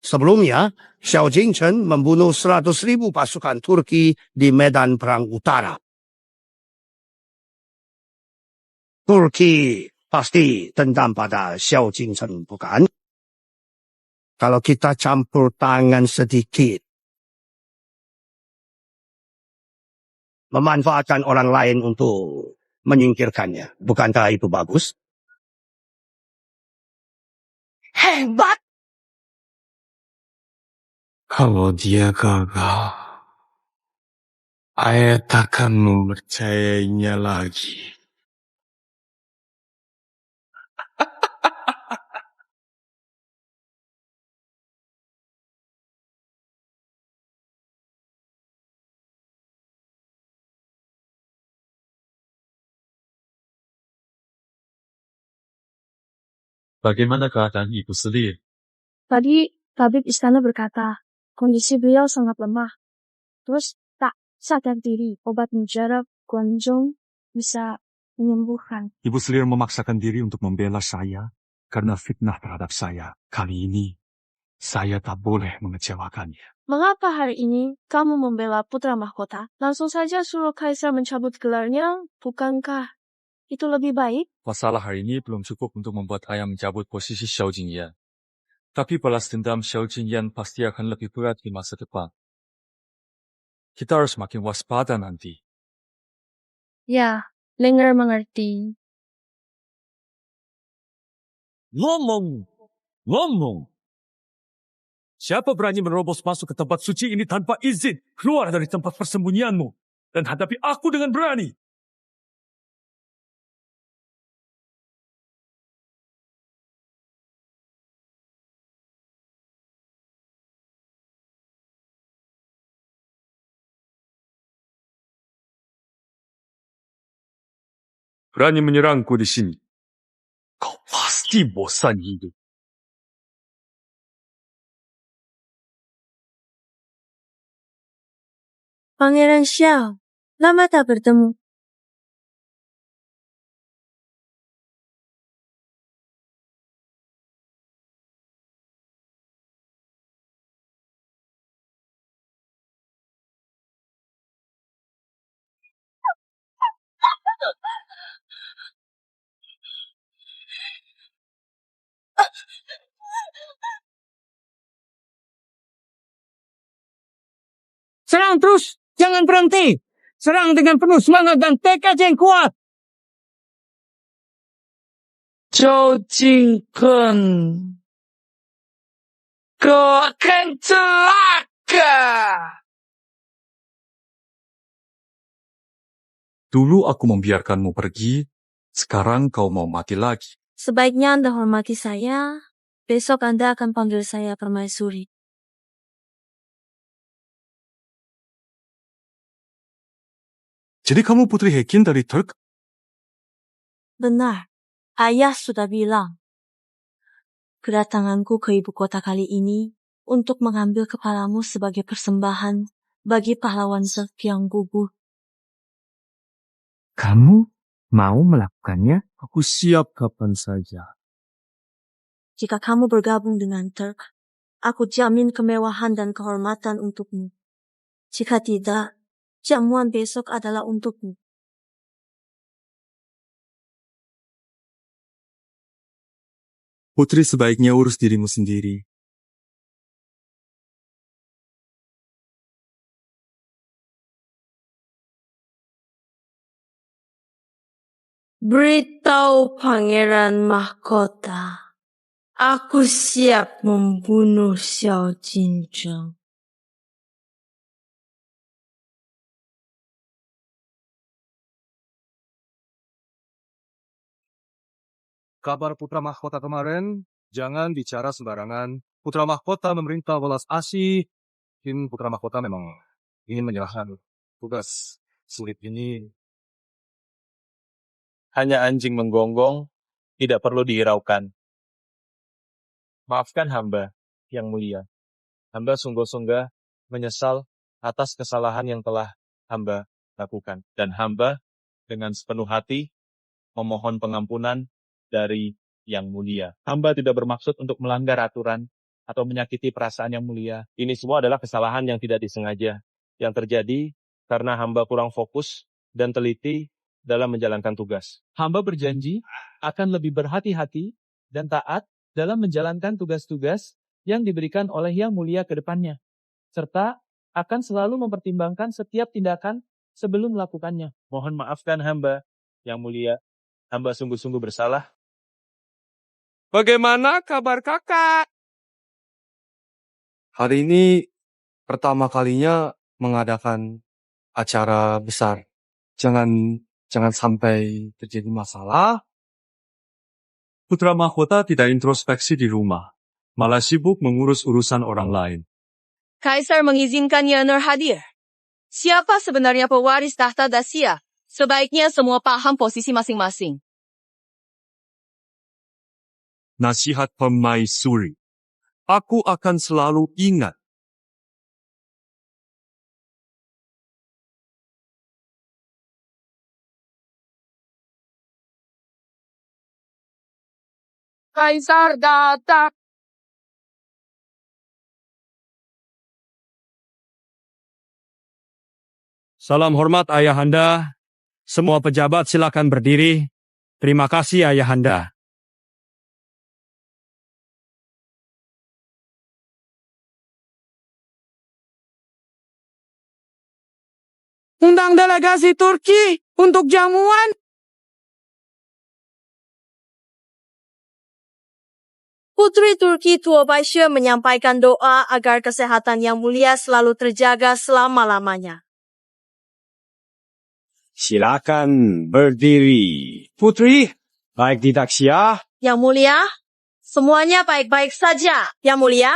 M: Sebelumnya, Xiao Jingzhen membunuh 100.000 pasukan Turki di medan perang utara. Turki pasti dendam pada Xiao Jingzhen, bukan? Kalau kita campur tangan sedikit, memanfaatkan orang lain untuk menyingkirkannya, bukankah itu bagus?
B: Hebat!
A: Kalau dia gagal, ayah takkan mempercayainya lagi.
C: Bagaimana keadaan ibu sendiri?
H: Tadi tabib istana berkata, kondisi beliau sangat lemah. Terus tak sadar diri, obat mujarab Guanzhong bisa menyembuhkan.
C: Ibu Selir memaksakan diri untuk membela saya karena fitnah terhadap saya. Kali ini, saya tak boleh mengecewakannya.
H: Mengapa hari ini kamu membela putra mahkota? Langsung saja suruh Kaisar mencabut gelarnya, bukankah itu lebih baik?
C: Masalah hari ini belum cukup untuk membuat ayah mencabut posisi Xiao Jingyan. Tapi balas dendam Xiao Jingyan pasti akan lebih berat di masa depan. Kita harus makin waspada nanti.
H: Ya, Linger mengerti.
C: Ngomong. Siapa berani menerobos masuk ke tempat suci ini tanpa izin? Keluar dari tempat persembunyianmu dan hadapi aku dengan berani. Berani menyerangku di sini. Kau pasti bosan hidup.
H: Pangeran Xiao, lama tak bertemu.
J: Serang terus, jangan berhenti. Serang dengan penuh semangat dan tekad yang kuat.
K: Zhou Jingken, kau akan celaka.
C: Dulu aku membiarkanmu pergi, sekarang kau mau mati lagi.
H: Sebaiknya Anda hormati saya. Besok Anda akan panggil saya permaisuri.
C: Jadi kamu Putri Hekin dari Turk?
H: Benar, ayah sudah bilang. Kedatanganku ke ibu kota kali ini untuk mengambil kepalamu sebagai persembahan bagi pahlawan Zerg yang gugur.
A: Kamu mau melakukannya? Aku siap kapan saja.
H: Jika kamu bergabung dengan Turk, aku jamin kemewahan dan kehormatan untukmu. Jika tidak, jamuan besok adalah untukmu.
C: Putri sebaiknya urus dirimu sendiri.
H: Beritahu Pangeran Mahkota, aku siap membunuh Xiao Jinzheng.
A: Kabar putra mahkota kemarin, jangan bicara sembarangan. Putra mahkota memerintah welas asih. Mungkin putra mahkota memang ingin menyerahkan tugas sulit ini.
N: Hanya anjing menggonggong, tidak perlu dihiraukan. Maafkan hamba, yang mulia. Hamba sungguh-sungguh menyesal atas kesalahan yang telah hamba lakukan. Dan hamba dengan sepenuh hati memohon pengampunan dari yang mulia. Hamba tidak bermaksud untuk melanggar aturan atau menyakiti perasaan yang mulia. Ini semua adalah kesalahan yang tidak disengaja. Yang terjadi karena hamba kurang fokus dan teliti dalam menjalankan tugas. Hamba berjanji akan lebih berhati-hati dan taat dalam menjalankan tugas-tugas yang diberikan oleh Yang Mulia ke depannya, serta akan selalu mempertimbangkan setiap tindakan sebelum melakukannya. Mohon maafkan hamba, Yang Mulia. Hamba sungguh-sungguh bersalah.
F: Bagaimana kabar kakak? Hari ini pertama kalinya mengadakan acara besar. Jangan sampai terjadi masalah.
C: Putra mahkota tidak introspeksi di rumah, malah sibuk mengurus urusan orang lain.
B: Kaisar mengizinkan Yener hadir. Siapa sebenarnya pewaris tahta Dacia? Sebaiknya semua paham posisi masing-masing.
C: Nasihat permaisuri. Aku akan selalu ingat.
B: Kaisar datang.
L: Salam hormat Ayahanda. Semua pejabat silakan berdiri. Terima kasih Ayahanda.
J: Undang delegasi Turki untuk jamuan.
H: Putri Turki Tuobayshe menyampaikan doa agar kesehatan Yang Mulia selalu terjaga selama-lamanya.
L: Silakan berdiri. Putri, baik di Daksya.
H: Yang Mulia, semuanya baik-baik saja. Yang Mulia,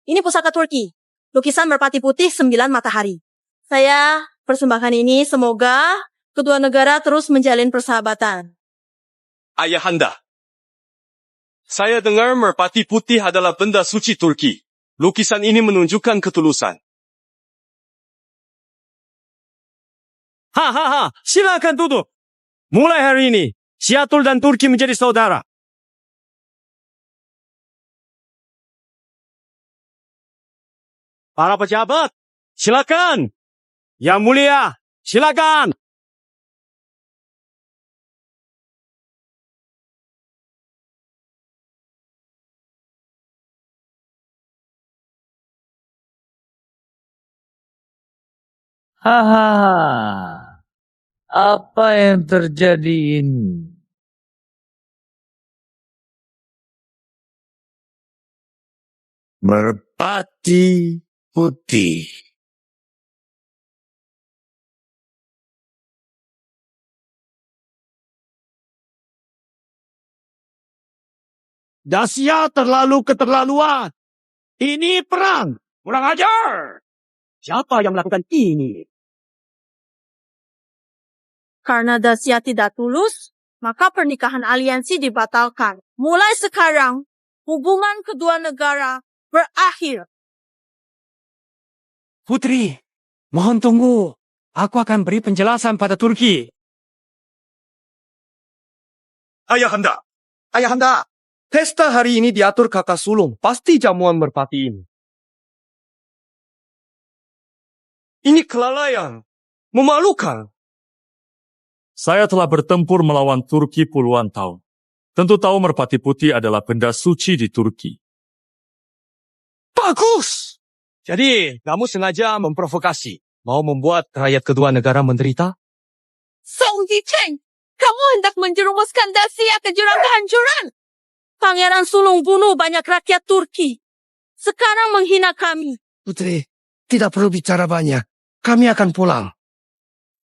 H: ini pusaka Turki. Lukisan merpati putih 9 matahari. Saya persembahkan ini semoga kedua negara terus menjalin persahabatan.
C: Ayahanda, saya dengar merpati putih adalah benda suci Turki. Lukisan ini menunjukkan ketulusan.
L: Hahaha, silakan duduk. Mulai hari ini, Siatul dan Turki menjadi saudara. Para pejabat, silakan. Yang Mulia, silakan.
E: Hahaha. Apa yang terjadi ini?
M: Merpati putih. Daksya terlalu keterlaluan. Ini perang. Kurang ajar. Siapa yang melakukan ini?
H: Karena Daksya tidak tulus, maka pernikahan aliansi dibatalkan. Mulai sekarang, hubungan kedua negara berakhir.
L: Putri, mohon tunggu. Aku akan beri penjelasan pada Turki.
C: Ayahanda,
J: Ayahanda, pesta hari ini diatur kakak sulung. Pasti jamuan merpati ini.
C: ini kelalaian. Memalukan. Saya telah bertempur melawan Turki puluhan tahun. Tentu tahu merpati putih adalah benda suci di Turki.
J: Bagus! Jadi, kamu sengaja memprovokasi. Mau membuat rakyat kedua negara menderita?
B: Song Yicheng, kamu hendak menjerumuskan Daksya ke jurang kehancuran.
H: Pangeran Sulung bunuh banyak rakyat Turki. Sekarang menghina kami.
M: Putri, tidak perlu bicara banyak. Kami akan pulang.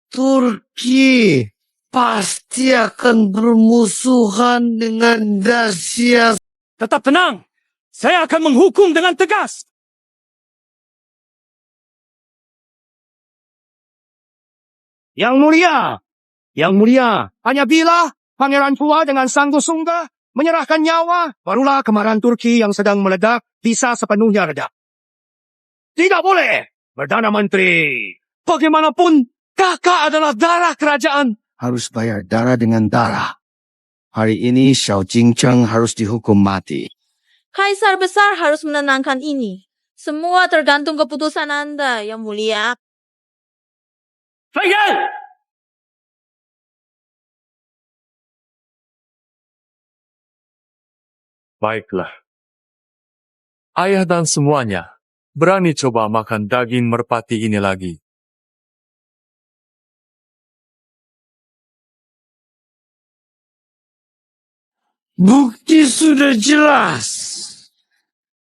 M: Turki pasti akan bermusuhan dengan Daksya.
L: Tetap tenang. Saya akan menghukum dengan tegas.
M: Yang Mulia, hanya bila Pangeran tua dengan Sanggu Sungga menyerahkan nyawa, barulah kemarahan Turki yang sedang meledak bisa sepenuhnya reda. Tidak boleh, Perdana Menteri.
J: Bagaimanapun, kakak adalah darah kerajaan.
M: Harus bayar darah dengan darah. Hari ini Xiao Jingcheng harus dihukum mati.
H: Kaisar besar harus menenangkan ini. Semua tergantung keputusan Anda, Yang Mulia.
C: Baiklah. Ayah dan semuanya berani coba makan daging merpati ini lagi.
M: Bukti sudah jelas.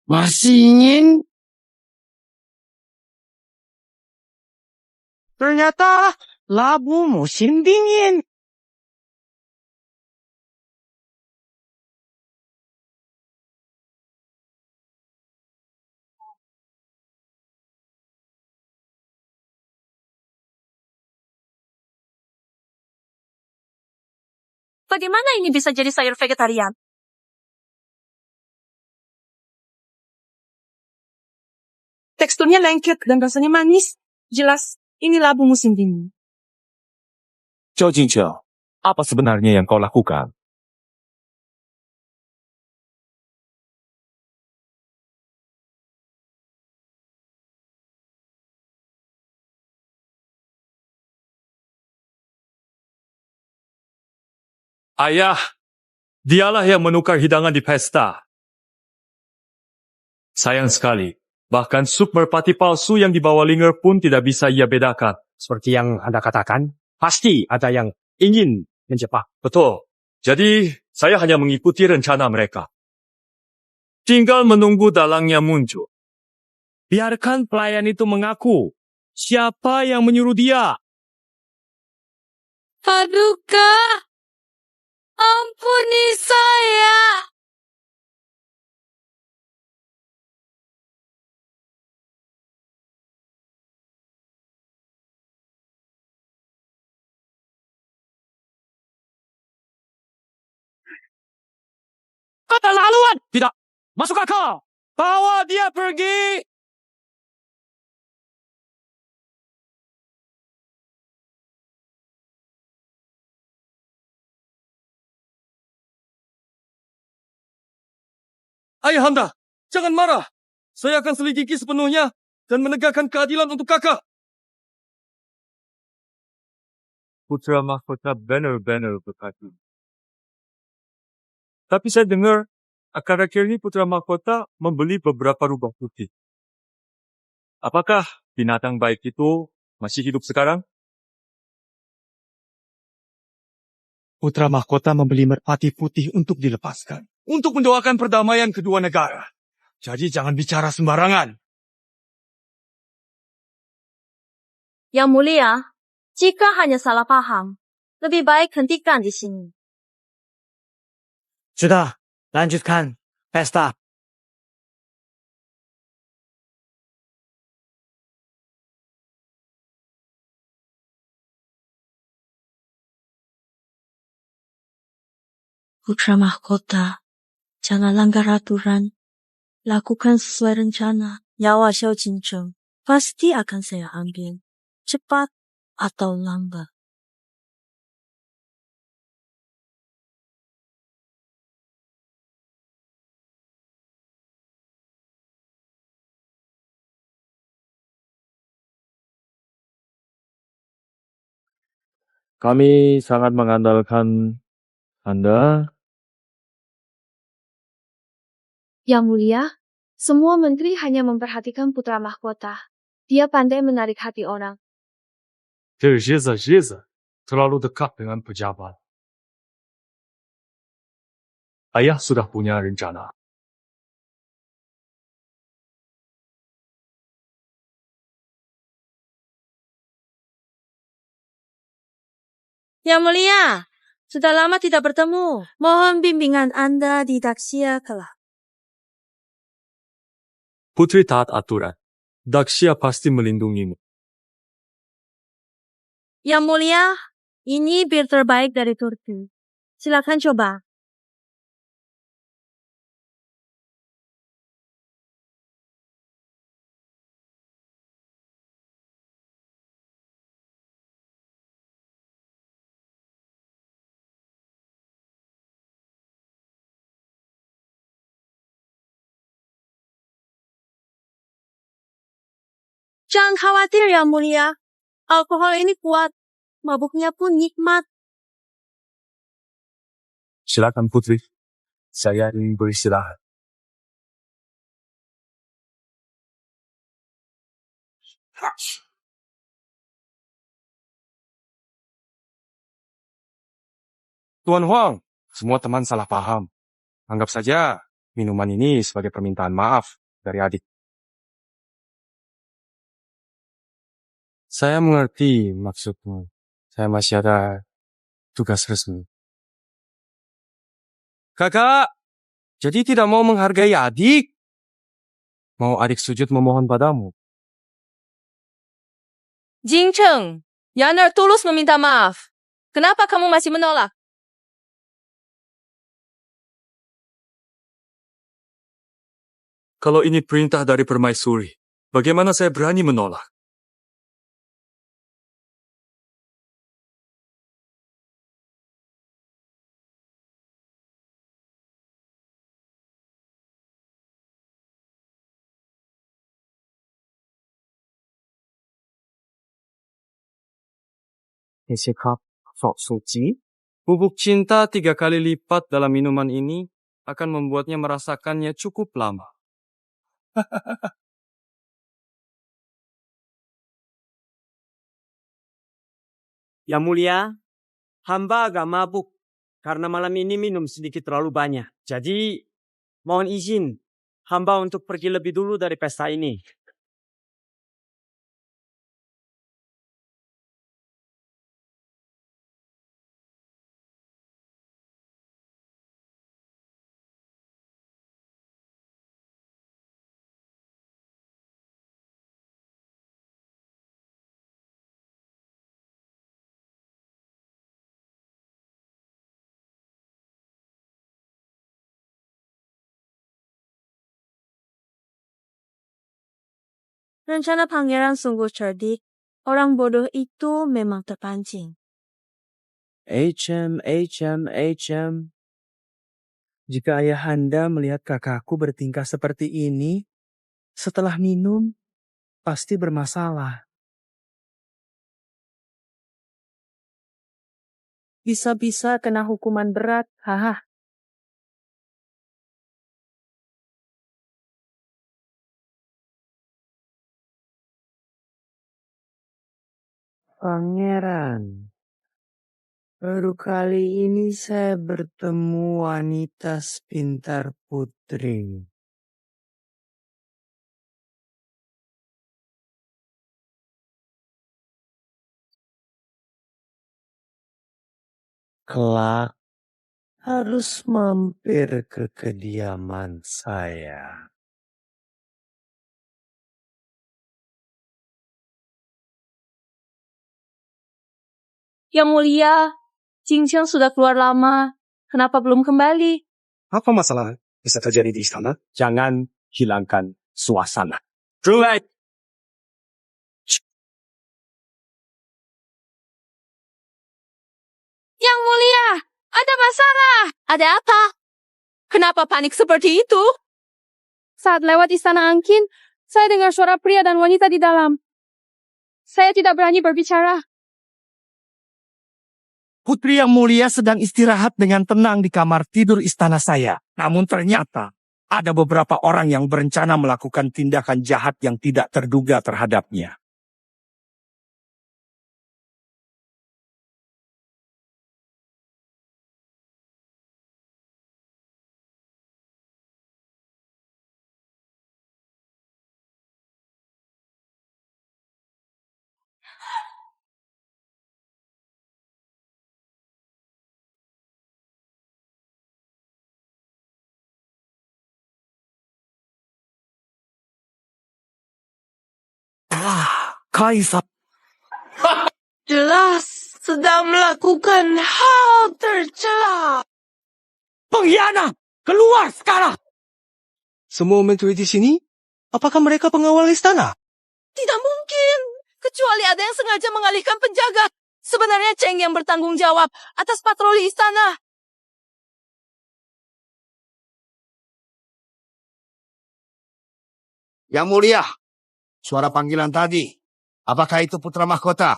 M: Masih ingin?
J: Ternyata labu musim dingin.
H: Bagaimana ini bisa jadi sayur vegetarian?
B: Teksturnya lengket dan rasanya manis. Jelas, ini labu musim dingin.
N: Zhao Jingcheng, apa sebenarnya yang kau lakukan?
C: Ayah, dialah yang menukar hidangan di pesta. Sayang sekali, bahkan sup merpati palsu yang dibawa Linger pun tidak bisa ia bedakan.
M: Seperti yang Anda katakan, pasti ada yang ingin menjebak.
C: Betul. Jadi, saya hanya mengikuti rencana mereka. Tinggal menunggu dalangnya muncul.
F: Biarkan pelayan itu mengaku. Siapa yang menyuruh dia?
B: Paduka, ampuni saya.
F: Keterlaluan! Tidak masuk akal. Bawa dia pergi. Ayahanda, jangan marah. Saya akan selidiki sepenuhnya dan menegakkan keadilan untuk kakak.
N: Putra mahkota benar-benar berkati. Tapi saya dengar, akhir-akhir ini Putra Mahkota membeli beberapa rubah putih. Apakah binatang baik itu masih hidup sekarang?
F: Putra mahkota membeli merpati putih untuk dilepaskan. Untuk mendoakan perdamaian kedua negara. Jadi jangan bicara sembarangan.
H: Yang mulia, jika hanya salah paham, lebih baik hentikan di sini.
J: Sudah, lanjutkan pesta.
H: Putra mahkota, jangan langgar aturan. Lakukan sesuai rencana. Nyawa Xiao Jincheng pasti akan saya ambil. Cepat atau lambat.
N: Kami sangat mengandalkan Anda.
O: Yang mulia, semua menteri hanya memperhatikan putra mahkota. Dia pandai menarik hati orang.
N: Tergesa-gesa, terlalu dekat dengan pejabat. Ayah sudah punya rencana.
H: Yang mulia, sudah lama tidak bertemu. Mohon bimbingan Anda di Daxia kelak.
N: Putri taat aturan. Daxia pasti melindungimu.
H: Yang mulia, ini bir terbaik dari Turki. Silakan coba. Jangan khawatir yang mulia. Alkohol ini kuat. Mabuknya pun nikmat.
N: Silakan Putri. Saya ingin beristirahat.
F: Tuan Huang, semua teman salah paham. Anggap saja minuman ini sebagai permintaan maaf dari adik. Saya mengerti maksudmu. Saya masih ada tugas resmi. Kakak, jadi tidak mau menghargai adik? Mau adik sujud memohon padamu?
B: Jincheng, Yanar tulus meminta maaf. Kenapa kamu masih menolak?
C: Kalau ini perintah dari permaisuri, bagaimana saya berani menolak?
J: Ini sikap sok suci
F: Bubuk cinta 3 kali lipat dalam minuman ini akan membuatnya merasakannya cukup lama.
L: Yang mulia, hamba agak mabuk karena malam ini minum sedikit terlalu banyak. Jadi, mohon izin hamba untuk pergi lebih dulu dari pesta ini.
H: Rencana pangeran sungguh cerdik. Orang bodoh itu memang terpancing.
A: HM. Jika ayahanda melihat kakakku bertingkah seperti ini, setelah minum, pasti bermasalah.
P: Bisa-bisa kena hukuman berat, haha.
G: Pangeran, baru kali ini saya bertemu wanita sepintar putri. Kelak harus mampir ke kediaman saya.
B: Yang mulia, Jingcheng sudah keluar lama. Kenapa belum kembali?
M: Apa masalah bisa terjadi di istana?
L: Jangan hilangkan suasana. True light.
B: Yang mulia, ada masalah. Ada apa? Kenapa panik seperti itu?
O: Saat lewat istana Angkin, saya dengar suara pria dan wanita di dalam. Saya tidak berani berbicara.
M: Putri yang mulia sedang istirahat dengan tenang di kamar tidur istana saya. Namun ternyata ada beberapa orang yang berencana melakukan tindakan jahat yang tidak terduga terhadapnya. Kaisar.
B: Jelas sedang melakukan hal tercela.
M: Pengkhianat! Keluar sekarang!
F: Semua menteri di sini? Apakah mereka pengawal istana?
H: Tidak mungkin. Kecuali ada yang sengaja mengalihkan penjaga. Sebenarnya Cheng yang bertanggung jawab atas patroli istana.
M: Yang mulia, suara panggilan tadi. Apakah itu putra mahkota?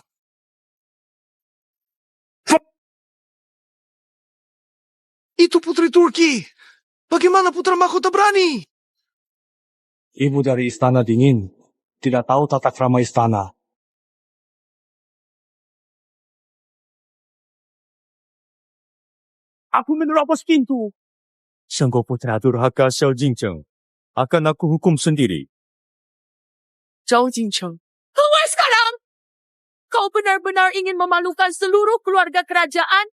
G: Itu putri Turki. Bagaimana putra mahkota berani?
F: Ibu dari istana dingin. Tidak tahu tata krama istana. Aku menerobos pintu. Sanggo putra durhaka Xiao Jingcheng. Akan aku hukum sendiri.
B: Zhao Jingcheng, keluar sekarang! Kau benar-benar ingin memalukan seluruh keluarga kerajaan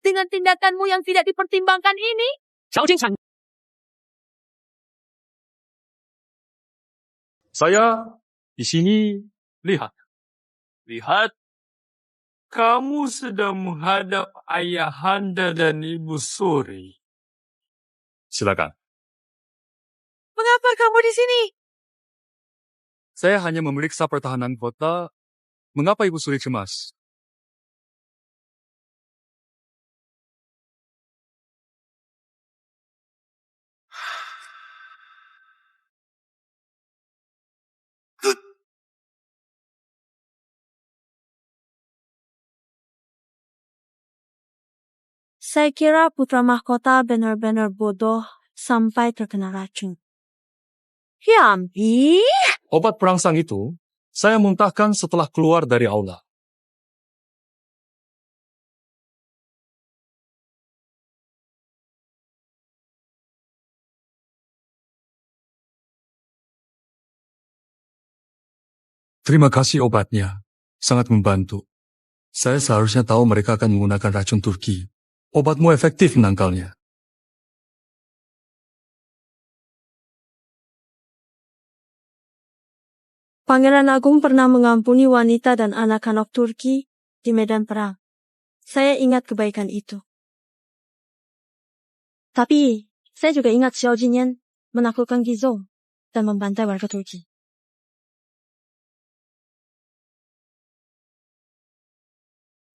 B: dengan tindakanmu yang tidak dipertimbangkan ini?
K: Zhao Jingcheng.
C: Saya di sini lihat. Lihat, kamu sedang menghadap ayahanda dan ibu Suri. Silakan.
B: Mengapa kamu di sini?
C: Saya hanya memeriksa pertahanan kota. Mengapa Ibu Suri cemas?
H: Saya kira putra mahkota benar-benar bodoh sampai terkena racun. Yambi?
C: Obat perangsang itu, saya muntahkan setelah keluar dari aula. Terima kasih obatnya. Sangat membantu. Saya seharusnya tahu mereka akan menggunakan racun Turki. Obatmu efektif menangkalnya.
H: Pangeran Agung pernah mengampuni wanita dan anak-anak Turki di medan perang. Saya ingat kebaikan itu. Tapi, saya juga ingat Xiao Jinyan menaklukkan Gizo dan membantai warga Turki.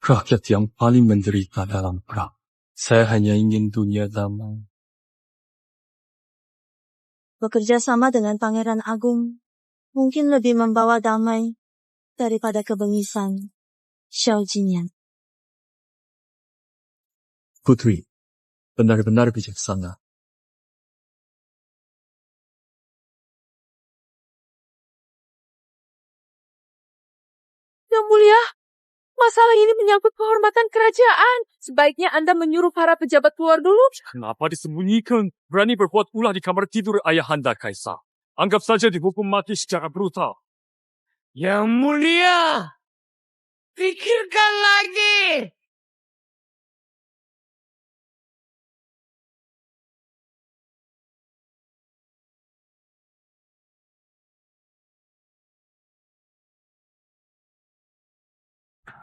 C: Rakyat yang paling menderita dalam perang. Saya hanya ingin dunia damai.
H: Bekerja sama dengan Pangeran Agung mungkin lebih membawa damai daripada kebengisan Xiao Jinyan.
C: Putri, benar-benar bijaksana.
O: Yang Mulia, masalah ini menyangkut kehormatan kerajaan. Sebaiknya Anda menyuruh para pejabat keluar dulu.
C: Kenapa disembunyikan? Berani berbuat ulah di kamar tidur ayahanda Kaisar. Anggap saja dihukum mati secara brutal.
F: Yang Mulia, pikirkan lagi.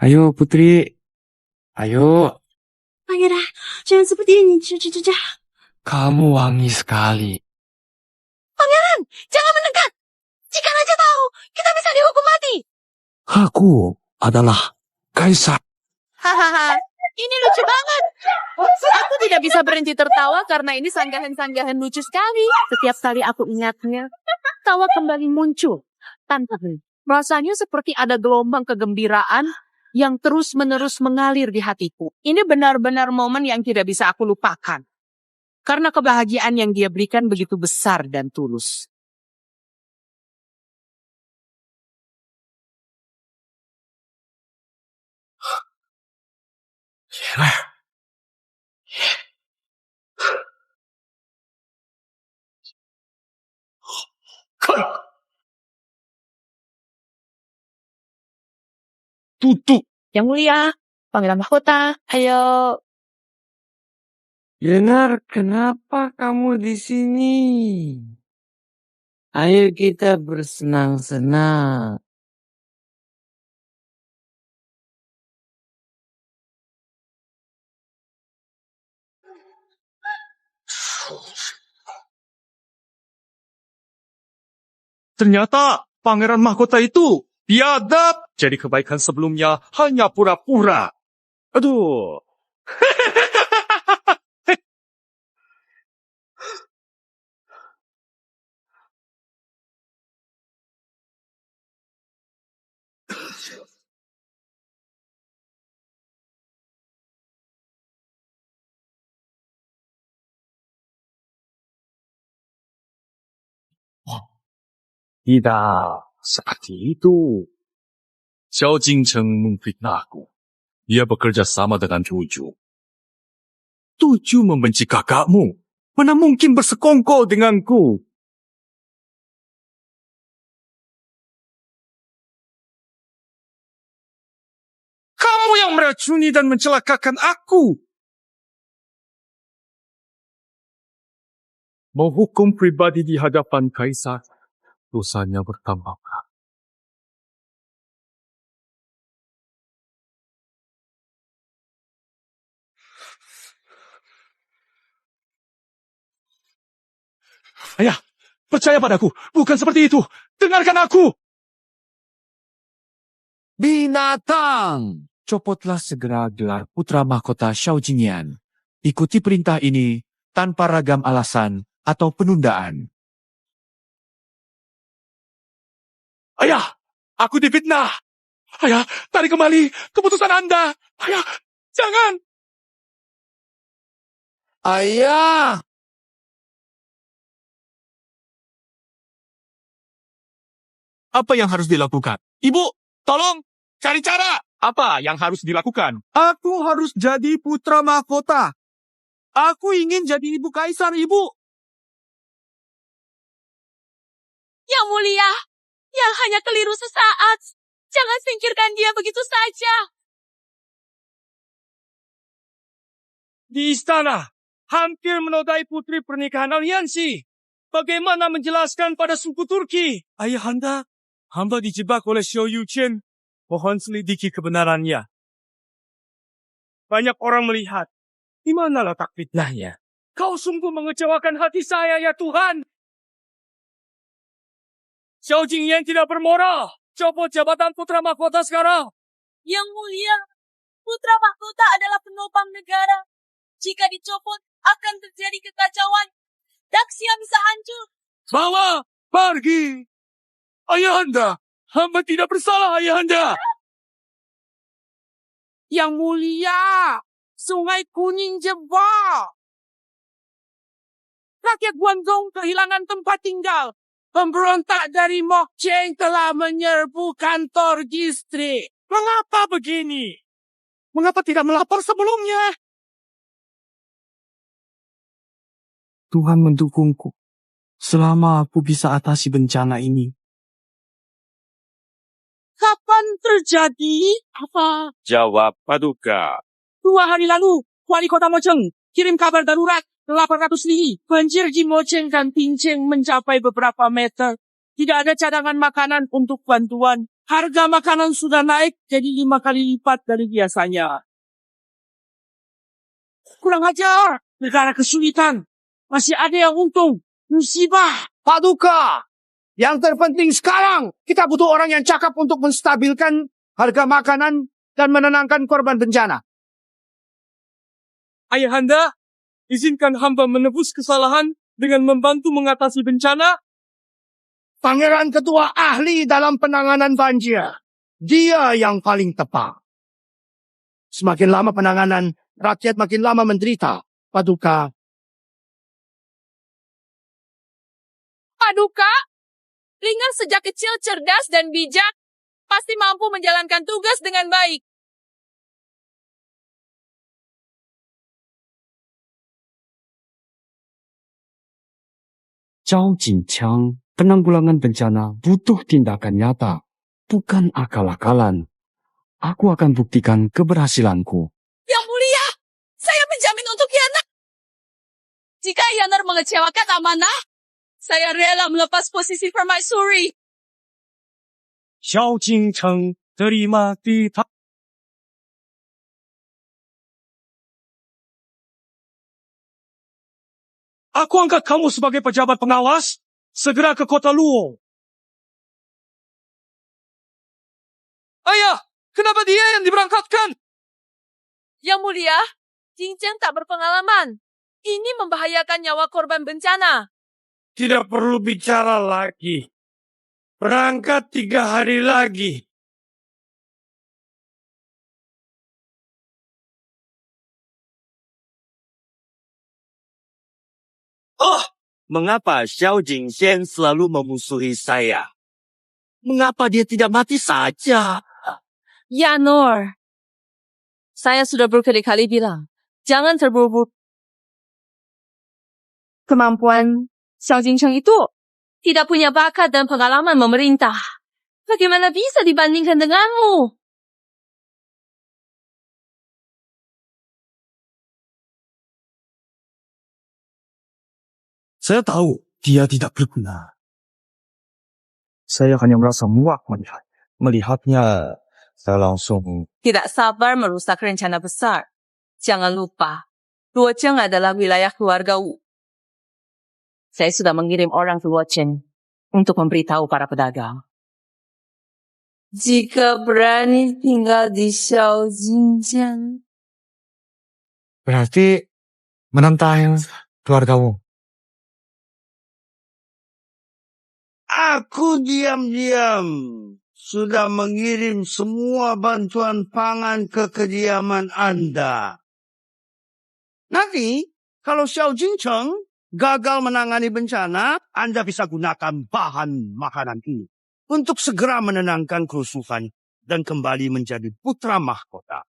J: Ayo Putri, ayo.
H: Pangeran, jangan seperti ini.
J: Kamu wangi sekali.
B: Pangeran, jangan mendekat. Jika Raja tahu, kita bisa dihukum mati.
J: Aku adalah Kaisar.
O: Hahaha, ini lucu banget. Aku tidak bisa berhenti tertawa karena ini sanggahan-sanggahan lucu sekali. Setiap kali aku ingatnya, tawa kembali muncul tanpa henti. Rasanya seperti ada gelombang kegembiraan yang terus-menerus mengalir di hatiku. Ini benar-benar momen yang tidak bisa aku lupakan. Karena kebahagiaan yang dia berikan begitu besar dan tulus.
F: Tutup.
O: Yang Mulia, Pangeran Mahkota, ayo.
F: Yenar, kenapa kamu di sini? Ayo kita bersenang-senang.
C: Ternyata Pangeran Mahkota itu biadab. Jadi kebaikan sebelumnya hanya pura-pura. Aduh. Tidak seperti itu. Xiao Jingcheng memfitnahku. Dia bekerja sama dengan Tuju. Tuju membenci kakakmu. Mana mungkin bersekongkol denganku?
F: Kamu yang meracuni dan mencelakakan aku.
C: Menghukum pribadi di hadapan Kaisar, dosanya bertambah berat.
I: Ayah, percaya padaku. Bukan seperti itu. Dengarkan aku.
E: Binatang! Copotlah segera gelar putra mahkota Xiao Jingyan. Ikuti perintah ini tanpa ragam alasan atau penundaan.
I: Ayah, aku difitnah. Ayah, tarik kembali keputusan Anda. Ayah, jangan.
G: Ayah!
J: Apa yang harus dilakukan? Ibu, tolong cari cara. Apa yang harus dilakukan? Aku harus jadi putra mahkota. Aku ingin jadi ibu kaisar, Ibu.
B: Yang mulia, yang hanya keliru sesaat. Jangan singkirkan dia begitu saja.
I: Di istana, hampir menodai putri pernikahan aliansi. Bagaimana menjelaskan pada suku Turki?
J: Ayahanda, hamba dijebak oleh Xiao Yuchen. Mohon selidiki kebenarannya.
I: Banyak orang melihat. Di mana letak fitnahnya? Kau sungguh mengecewakan hati saya, ya Tuhan. Xiao Jingyan tidak bermoral. Copot jabatan putra mahkota sekarang.
B: Yang mulia, putra mahkota adalah penopang negara. Jika dicopot, akan terjadi kekacauan. Daxia bisa hancur.
I: Bawa, pergi. Ayahanda, hamba tidak bersalah, Ayahanda.
O: Yang mulia, Sungai Kuning jebol. Rakyat Guangdong kehilangan tempat tinggal. Pemberontak dari Mokcheng telah menyerbu kantor distrik.
I: Mengapa begini? Mengapa tidak melapor sebelumnya?
J: Tuhan mendukungku selama aku bisa atasi bencana ini.
O: Kapan terjadi? Apa?
C: Jawab Paduka.
O: 2 hari lalu, Wali Kota Mocheng kirim kabar darurat 800 li. Banjir di Mocheng dan Pinceng mencapai beberapa meter. Tidak ada cadangan makanan untuk bantuan. Harga makanan sudah naik jadi 5 kali lipat dari biasanya. Kurang ajar. Negara kesulitan. Masih ada yang untung. Musibah.
M: Paduka, yang terpenting sekarang, kita butuh orang yang cakap untuk menstabilkan harga makanan dan menenangkan korban bencana.
J: Ayahanda, izinkan hamba menebus kesalahan dengan membantu mengatasi bencana.
M: Pangeran Ketua ahli dalam penanganan banjir. Dia yang paling tepat. Semakin lama penanganan, rakyat makin lama menderita. Paduka.
B: Paduka, Ringan sejak kecil cerdas dan bijak. Pasti mampu menjalankan tugas dengan baik.
L: Zhao Jinqiang, penanggulangan bencana butuh tindakan nyata, bukan akal-akalan. Aku akan buktikan keberhasilanku.
B: Yang mulia, saya menjamin untuk Yanar. Jika Yanar mengecewakan amanah, saya rela melepas posisi permaisuri.
I: Xiao Jingcheng terima titah. Aku angkat kamu sebagai pejabat pengawas. Segera ke kota Luo.
J: Ayah, kenapa dia yang diberangkatkan?
B: Yang mulia, Jincheng tak berpengalaman. Ini membahayakan nyawa korban bencana.
I: Tidak perlu bicara lagi. Berangkat 3 hari lagi.
F: Oh, mengapa Xiao Jingxian selalu memusuhi saya? Mengapa dia tidak mati saja?
B: Yanor, saya sudah berkali-kali bilang, jangan terburu-buru. Kemampuan Xiao Jincheng itu tidak punya bakat dan pengalaman memerintah. Bagaimana bisa dibandingkan denganmu?
J: Saya tahu dia tidak berguna. Saya hanya merasa muak melihatnya. Saya langsung...
B: Tidak sabar merusak rencana besar. Jangan lupa, Luocheng adalah wilayah keluarga Wu. Saya sudah mengirim orang ke Luocheng untuk memberitahu para pedagang. Jika berani tinggal di Xiao Jinjiang.
A: Berarti menentang keluargamu.
G: Aku diam-diam sudah mengirim semua bantuan pangan ke kediaman Anda. Nanti
M: Kalau Xiao Jingcheng gagal menangani bencana, Anda bisa gunakan bahan makanan ini untuk segera menenangkan kerusuhan dan kembali menjadi putra mahkota.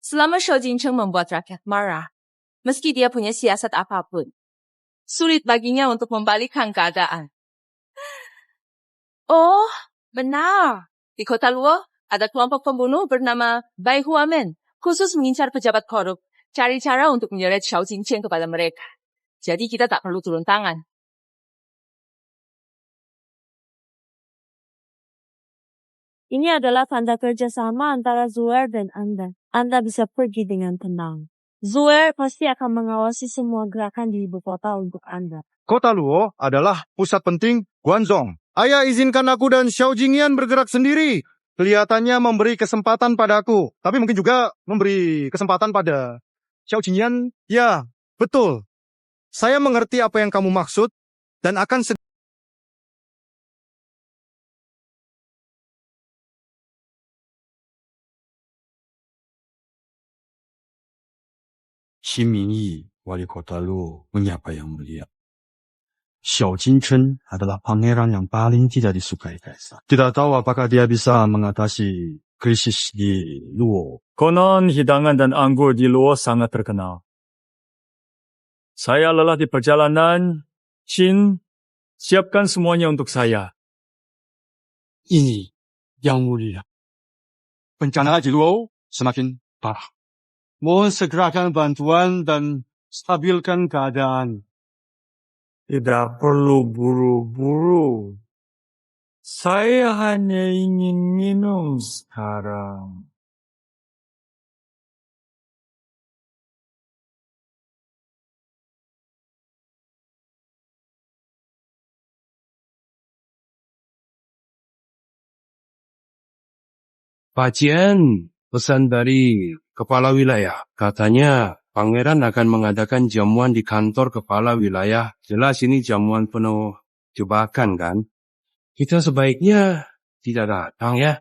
B: Selama Xiao Jingcheng membuat rakyat marah, meski dia punya siasat apapun, sulit baginya untuk membalikkan keadaan. Oh, benar. Di kota Luo, ada kelompok pembunuh bernama Bai Huamen, khusus mengincar pejabat korup, cari cara untuk menyeret Xiao Jingcheng kepada mereka. Jadi kita tak perlu turun tangan.
H: Ini adalah tanda kerjasama antara Zuer dan Anda. Anda bisa pergi dengan tenang. Zuer pasti akan mengawasi semua gerakan di ibu kota untuk Anda.
L: Kota Luo adalah pusat penting Guangzhong. Ayah izinkan aku dan Xiao Jingyan bergerak sendiri. Kelihatannya memberi kesempatan padaku. Tapi mungkin juga memberi kesempatan pada Xiao Jingyan. Ya, betul. Saya mengerti apa yang kamu maksud dan akan
C: Xin Mingyi, wali kota Luo, menyapa yang mulia. Xiao Jingcheng adalah pangeran yang paling tidak disukai Kaisar. Tidak tahu apakah dia bisa mengatasi krisis di Luo. Konon hidangan dan anggur di Luo sangat terkenal. Saya lelah di perjalanan. Xin, siapkan semuanya untuk saya.
I: Ini yang mulia. Bencana di Luo semakin parah. Mohon segerakan bantuan dan stabilkan keadaan.
C: Tidak perlu buru-buru. Saya hanya ingin minum sekarang.
I: Pak Jian, pesan dari kepala wilayah. Katanya pangeran akan mengadakan jamuan di kantor kepala wilayah. Jelas ini jamuan penuh jebakan kan? Kita sebaiknya tidak datang ya.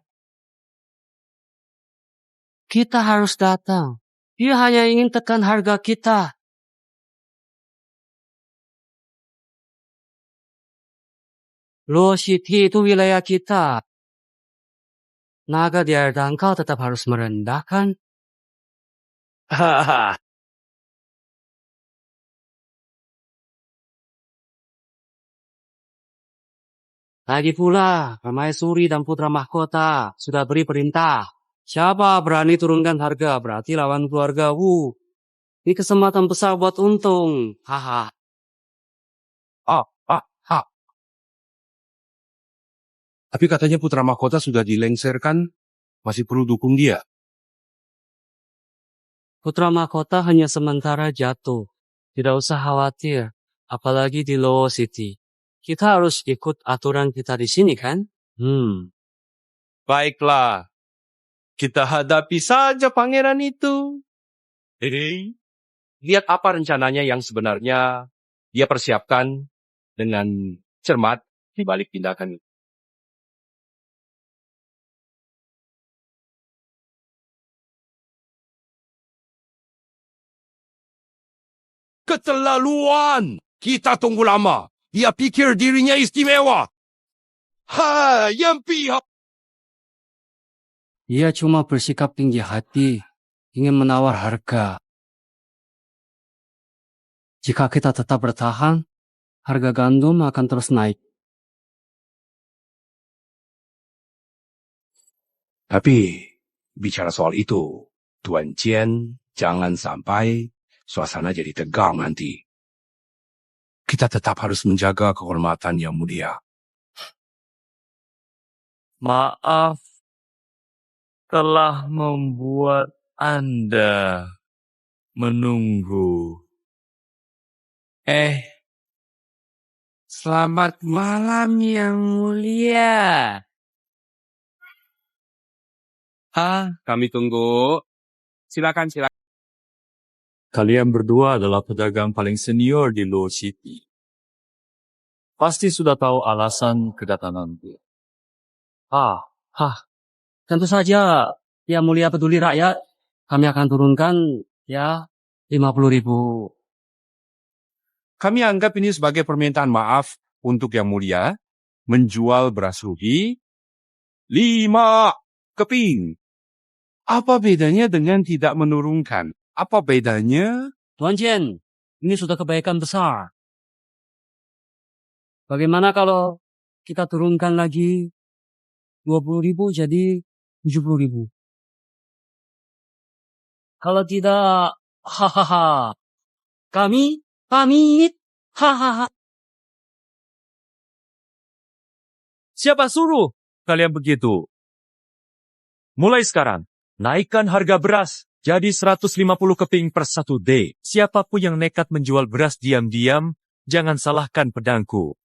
Q: Kita harus datang. Dia hanya ingin tekan harga kita. Luo City itu wilayah kita. Naga di air dangkal tetap harus merendahkan.
I: Hahaha.
Q: Lagi pula, Permaisuri dan Putra Mahkota sudah beri perintah. Siapa berani turunkan harga berarti lawan keluarga Wu. Ini kesempatan besar buat untung. Haha.
I: Tapi katanya putra mahkota sudah dilengserkan, masih perlu dukung dia.
Q: Putra Mahkota hanya sementara jatuh. Tidak usah khawatir, apalagi di Luo City. Kita harus ikut aturan kita di sini kan?
N: Baiklah. Kita hadapi saja pangeran itu.
I: Hei, lihat apa rencananya yang sebenarnya dia persiapkan dengan cermat di balik tindakan itu. Keterlaluan! Kita tunggu lama. Dia pikir dirinya istimewa. Yang pihak.
Q: Dia cuma bersikap tinggi hati, ingin menawar harga. Jika kita tetap bertahan, harga gandum akan terus naik.
I: Tapi, bicara soal itu, Tuan Jian, jangan sampai suasana jadi tegang nanti. Kita tetap harus menjaga kehormatan yang mulia.
C: Maaf telah membuat Anda menunggu.
Q: Selamat malam yang mulia.
I: Kami tunggu. Silakan.
C: Kalian berdua adalah pedagang paling senior di Luo City. Pasti sudah tahu alasan kedatanganku.
Q: Tentu saja Yang Mulia peduli rakyat, kami akan turunkan ya 50.000.
I: Kami anggap ini sebagai permintaan maaf untuk Yang Mulia menjual beras rugi 5 keping. Apa bedanya dengan tidak menurunkan? Apa bedanya?
Q: Tuan Chen, ini sudah kebaikan besar. Bagaimana kalau kita turunkan lagi 20.000 jadi 70.000? Kalau tidak, hahaha, kami pamit, hahaha.
C: Siapa suruh kalian begitu? Mulai sekarang, naikkan harga beras jadi 150 keping per 1 D. Siapapun yang nekat menjual beras diam-diam, jangan salahkan pedangku.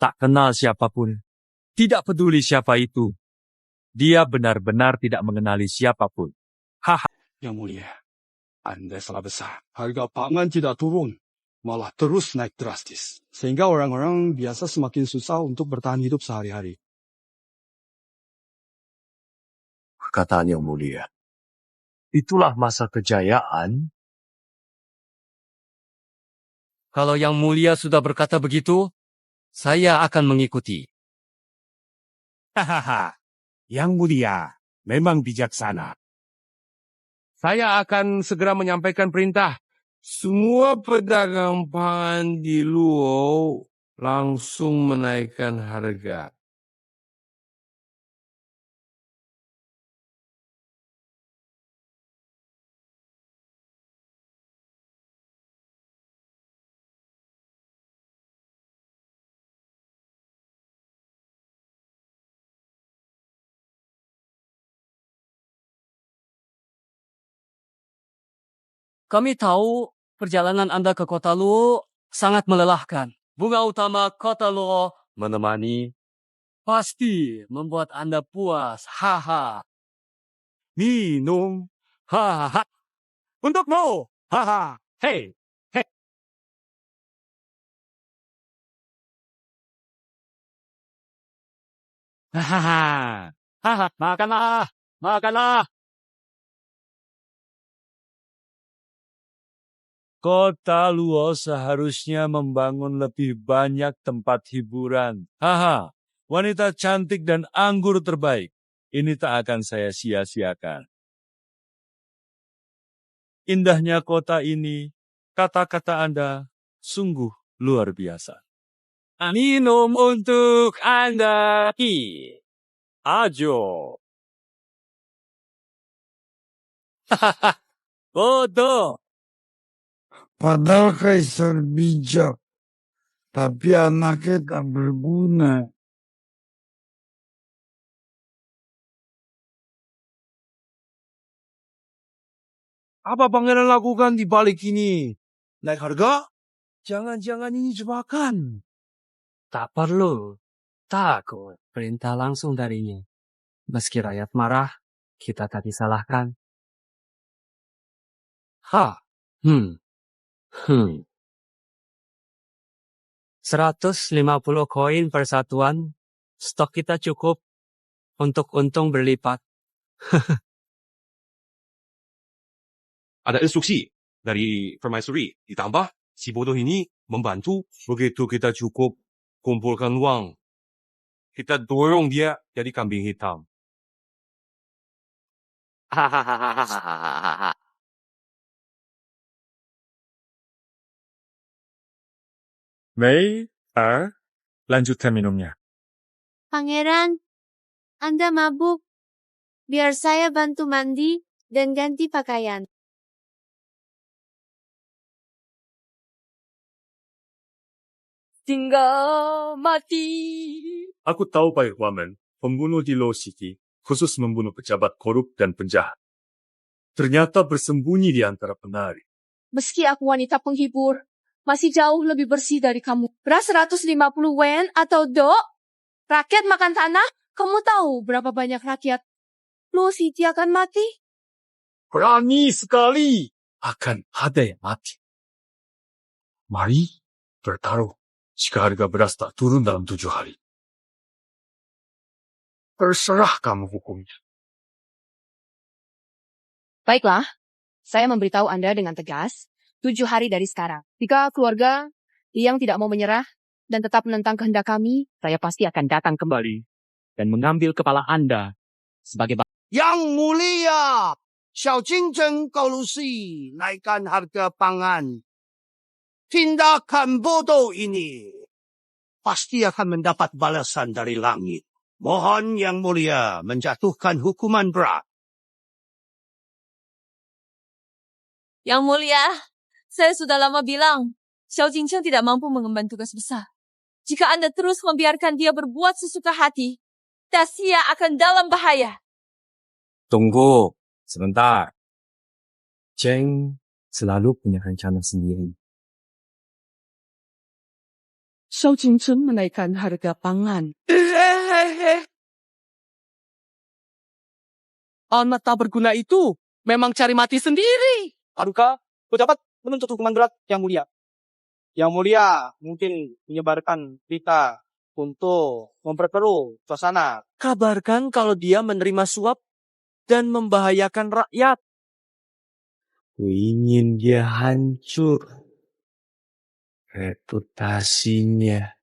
C: Tak kenal siapapun, tidak peduli siapa itu. Dia benar-benar tidak mengenali siapapun. Haha.
M: Yang Mulia, Anda salah besar. Harga pangan tidak turun, malah terus naik drastis. Sehingga orang-orang biasa semakin susah untuk bertahan hidup sehari-hari.
C: Perkataan Yang Mulia. Itulah masa kejayaan.
E: Kalau Yang Mulia sudah berkata begitu, saya akan mengikuti.
I: Hahaha, Yang Mulia memang bijaksana. Saya akan segera menyampaikan perintah. Semua pedagang pangan di Luo langsung menaikkan harga.
Q: Kami tahu perjalanan Anda ke kota Luo sangat melelahkan. Bunga utama kota Luo menemani pasti membuat Anda puas. Haha. Minum. Haha. Untukmu. Haha. Hei. Hei. Hahaha. Haha. Makanlah. Makanlah.
C: Kota Luo seharusnya membangun lebih banyak tempat hiburan. Haha, wanita cantik dan anggur terbaik. Ini tak akan saya sia-siakan. Indahnya kota ini, kata-kata Anda sungguh luar biasa.
E: Minum untuk Anda. Ajo. Hahaha. Bodoh.
R: Padahal kaisar bijak, tapi anaknya tak berguna.
F: Apa pangeran lakukan di balik ini? Naik harga? Jangan-jangan ini jebakan.
Q: Tak perlu. Takut perintah langsung darinya. Meski rakyat marah, kita tak disalahkan. Ha. 150 koin persatuan, stok kita cukup untuk untung berlipat.
S: Ada instruksi dari permaisuri. Ditambah, si bodoh ini membantu. Begitu kita cukup kumpulkan uang, kita dorong dia jadi kambing hitam.
Q: Hahaha.
C: Mei, lanjutkan minumnya.
T: Pangeran, Anda mabuk. Biar saya bantu mandi dan ganti pakaian.
B: Tinggal mati.
C: Aku tahu Pak Wamen, pembunuh di Luo City, khusus membunuh pejabat korup dan penjahat. Ternyata bersembunyi di antara penari.
B: Meski aku wanita penghibur, masih jauh lebih bersih dari kamu. Beras 150 wen atau do? Rakyat makan tanah? Kamu tahu berapa banyak rakyat Luo City akan mati?
C: Berani sekali. Akan ada yang mati. Mari bertaruh jika harga beras tak turun dalam 7 hari. Terserah kamu hukumnya.
O: Baiklah, saya memberitahu Anda dengan tegas, 7 hari dari sekarang. Jika keluarga yang tidak mau menyerah dan tetap menentang kehendak kami, saya pasti akan datang kembali dan mengambil kepala Anda sebagai
M: Yang Mulia, Xiao Jinzheng Kolusi naikkan harga pangan. Tindakan bodoh ini pasti akan mendapat balasan dari langit. Mohon Yang Mulia menjatuhkan hukuman berat.
B: Yang Mulia, saya sudah lama bilang, Xiao Jincheng tidak mampu mengemban tugas besar. Jika Anda terus membiarkan dia berbuat sesuka hati, Daxia akan dalam bahaya.
A: Tunggu, sebentar. Cheng selalu punya rencana sendiri.
P: Xiao Jincheng menaikkan harga pangan.
J: Anak tak berguna itu memang cari mati sendiri.
F: Haruka, kau dapat menuntut hukuman berat Yang Mulia. Yang Mulia mungkin menyebarkan berita untuk memperkeruh suasana. Kabarkan kalau dia menerima suap dan membahayakan rakyat.
A: Ku ingin dia hancur. Reputasinya.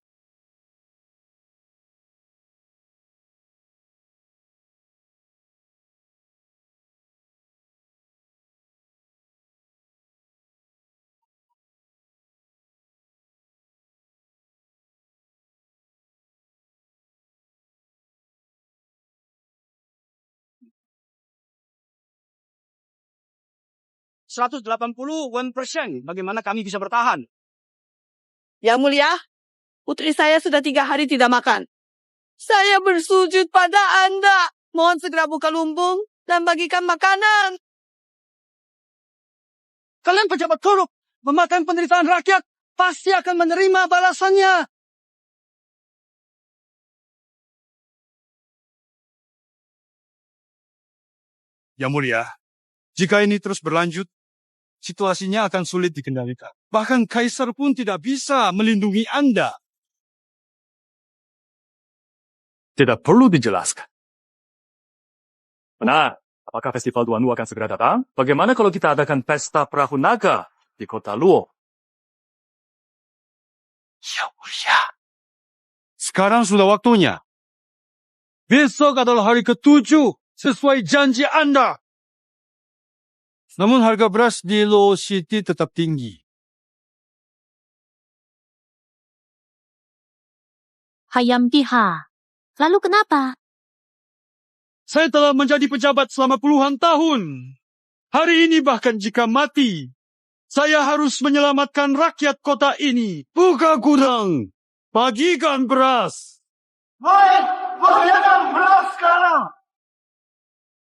M: %180. Bagaimana kami bisa bertahan?
H: Yang Mulia, putri saya sudah 3 hari tidak makan. Saya bersujud pada Anda. Mohon segera buka lumbung dan bagikan makanan.
M: Kalian pejabat korup, memakan penderitaan rakyat, pasti akan menerima balasannya.
G: Yang Mulia, jika ini terus berlanjut, situasinya akan sulit dikendalikan. Bahkan Kaisar pun tidak bisa melindungi Anda.
C: Tidak perlu dijelaskan. Benar, apakah festival Duanwu akan segera datang? Bagaimana kalau kita adakan pesta perahu naga di kota Luo?
G: Yang Mulia, sekarang sudah waktunya. Besok adalah hari ke-7 sesuai janji Anda. Namun harga beras di Luo City tetap tinggi.
T: Hayam Piha. Lalu kenapa?
G: Saya telah menjadi pejabat selama puluhan tahun. Hari ini bahkan jika mati, saya harus menyelamatkan rakyat kota ini. Buka gudang, bagikan beras.
M: Baik, bagikan beras sekarang.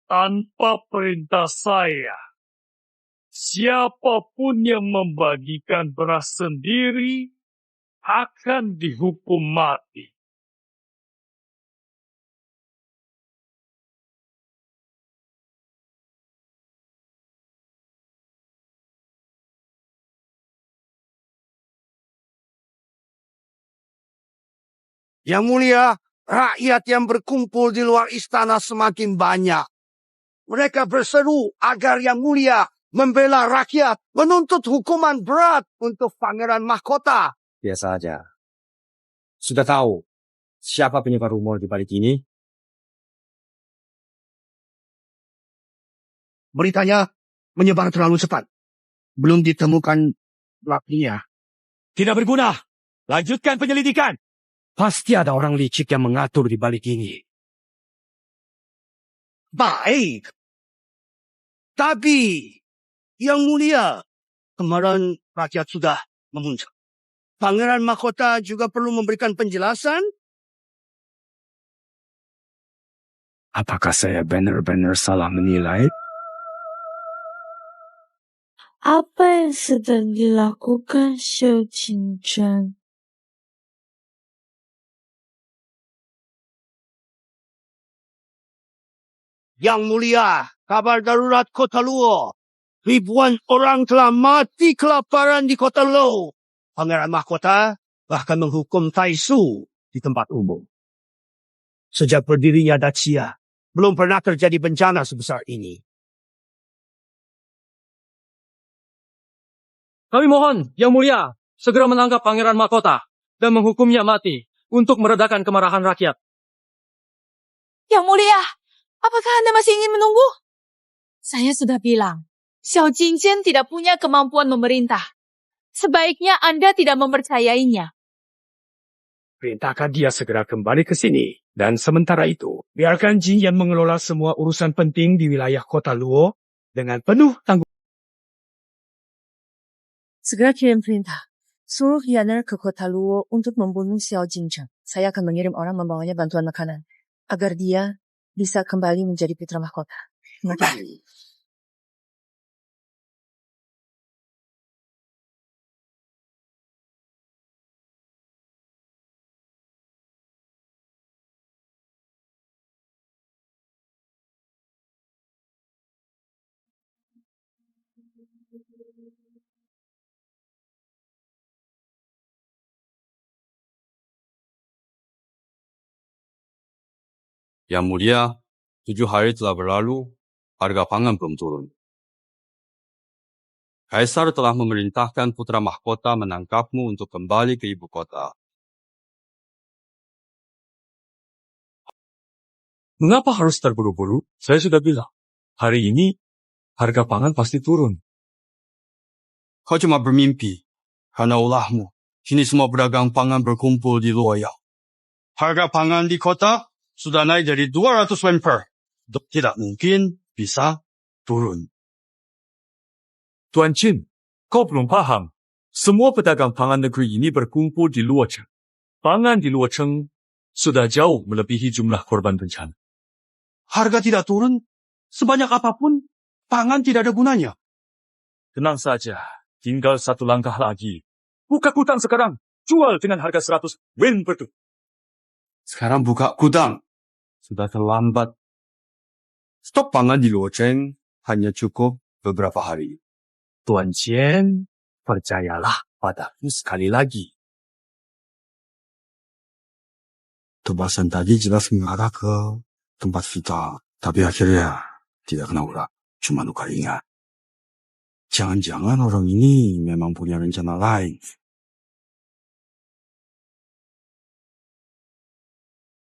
C: Tanpa perintah saya, siapapun yang membagikan beras sendiri akan dihukum mati.
M: Yang Mulia, rakyat yang berkumpul di luar istana semakin banyak. Mereka berseru agar Yang Mulia membela rakyat, menuntut hukuman berat untuk Pangeran Mahkota.
L: Biasa aja. Sudah tahu siapa penyebar rumor di balik ini?
M: Beritanya menyebar terlalu cepat. Belum ditemukan pelakunya.
I: Tidak berguna. Lanjutkan penyelidikan. Pasti ada orang licik yang mengatur di balik ini.
M: Baik. Tapi, Yang Mulia, kemarin rakyat sudah memuncak. Pangeran Mahkota juga perlu memberikan penjelasan.
I: Apakah saya benar-benar salah menilai?
T: Apa yang sedang dilakukan Xiao Jincheng?
M: Yang Mulia, kabar darurat Kota Luo. Ribuan orang telah mati kelaparan di Kota Luo. Pangeran Mahkota bahkan menghukum Tai Su di tempat umum. Sejak berdirinya Daxia, belum pernah terjadi bencana sebesar ini.
Q: Kami mohon, Yang Mulia, segera menangkap Pangeran Mahkota dan menghukumnya mati untuk meredakan kemarahan rakyat.
B: Yang Mulia, apakah Anda masih ingin menunggu? Saya sudah bilang, Xiao Jinjian tidak punya kemampuan memerintah. Sebaiknya Anda tidak mempercayainya.
I: Perintahkan dia segera kembali ke sini. Dan sementara itu, biarkan Jin Yan mengelola semua urusan penting di wilayah kota Luo dengan penuh tanggung.
H: Segera kirim perintah. Suruh Yaner ke kota Luo untuk membunuh Xiao Jincheng. Saya akan mengirim orang membawanya bantuan makanan. Agar dia bisa kembali menjadi putra mahkota. Terima kasih.
C: Yang Mulia, 7 hari telah berlalu, harga pangan belum turun. Kaisar telah memerintahkan putra mahkota menangkapmu untuk kembali ke ibu kota. Mengapa harus terburu-buru? Saya sudah bilang, hari ini harga pangan pasti turun.
G: Kau cuma bermimpi. Karena ulahmu, kini semua pedagang pangan berkumpul di Luoyang. Harga pangan di kota sudah naik dari 200 wen per. Tidak mungkin bisa turun.
C: Tuan Chin, kau belum paham. Semua pedagang pangan negeri ini berkumpul di Luocheng. Pangan di Luocheng sudah jauh melebihi jumlah korban bencana.
G: Harga tidak turun, sebanyak apapun, pangan tidak ada gunanya.
C: Tenang saja, tinggal satu langkah lagi. Buka gudang sekarang, jual dengan harga 100 wen per tu.
G: Sekarang buka gudang. Sudah terlambat. Stok pangan di Luocheng hanya cukup beberapa hari.
C: Tuan Chen, percayalah padaku sekali lagi.
G: Tebasan tadi jelas mengarah ke tempat kita. Tapi akhirnya tidak kena urat. Cuma luka ringan. Jangan-jangan orang ini memang punya rencana lain.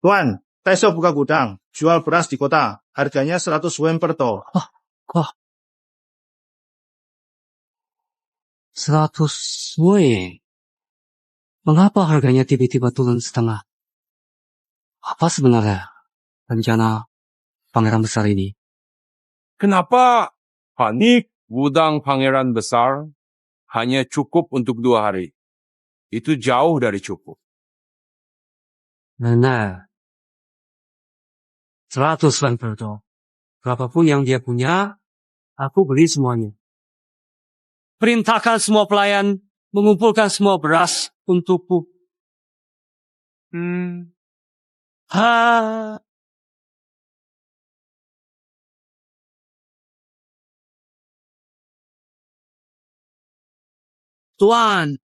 M: Tuan, Taiso buka gudang, jual beras di kota. Harganya 100 wen per to.
Q: 100 wen. Mengapa harganya tiba-tiba turun setengah? Apa sebenarnya rencana pangeran besar ini?
F: Kenapa panik? Gudang pangeran besar hanya cukup untuk 2 hari. Itu jauh dari cukup.
Q: Benar. 100 wen per to. Berapapun yang dia punya, aku beli semuanya. Perintahkan semua pelayan mengumpulkan semua beras untukku.
M: Tuan,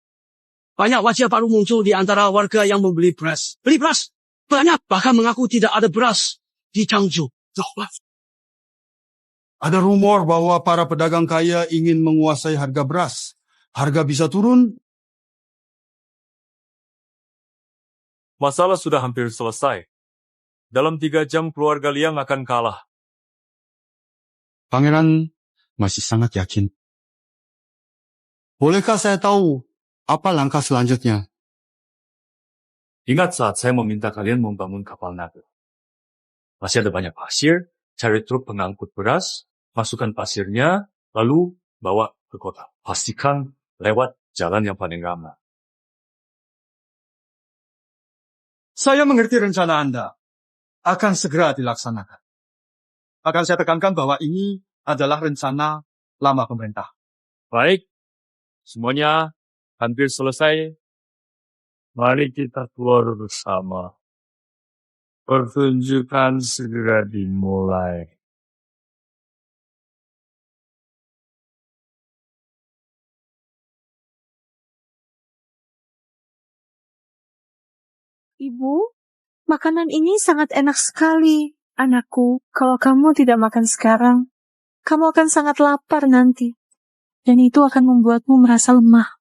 M: banyak wajah baru muncul di antara warga yang membeli beras. Beli beras, banyak, bahkan mengaku tidak ada beras di Changzhou.
G: Ada rumor bahwa para pedagang kaya ingin menguasai harga beras. Harga bisa turun.
C: Masalah sudah hampir selesai. Dalam 3 jam keluarga Liang akan kalah.
G: Pangeran masih sangat yakin. Bolehkah saya tahu apa langkah selanjutnya?
C: Ingat saat saya meminta kalian membangun kapal naga. Masih ada banyak pasir, cari truk pengangkut beras, masukkan pasirnya, lalu bawa ke kota. Pastikan lewat jalan yang paling ramai.
G: Saya mengerti rencana Anda. Akan segera dilaksanakan. Akan saya tekankan bahwa ini adalah rencana lama pemerintah.
C: Baik, semuanya hampir selesai. Mari kita keluar bersama. Pertunjukan segera dimulai.
T: Ibu, makanan ini sangat enak sekali. Anakku, kalau kamu tidak makan sekarang, kamu akan sangat lapar nanti. Dan itu akan membuatmu merasa lemah.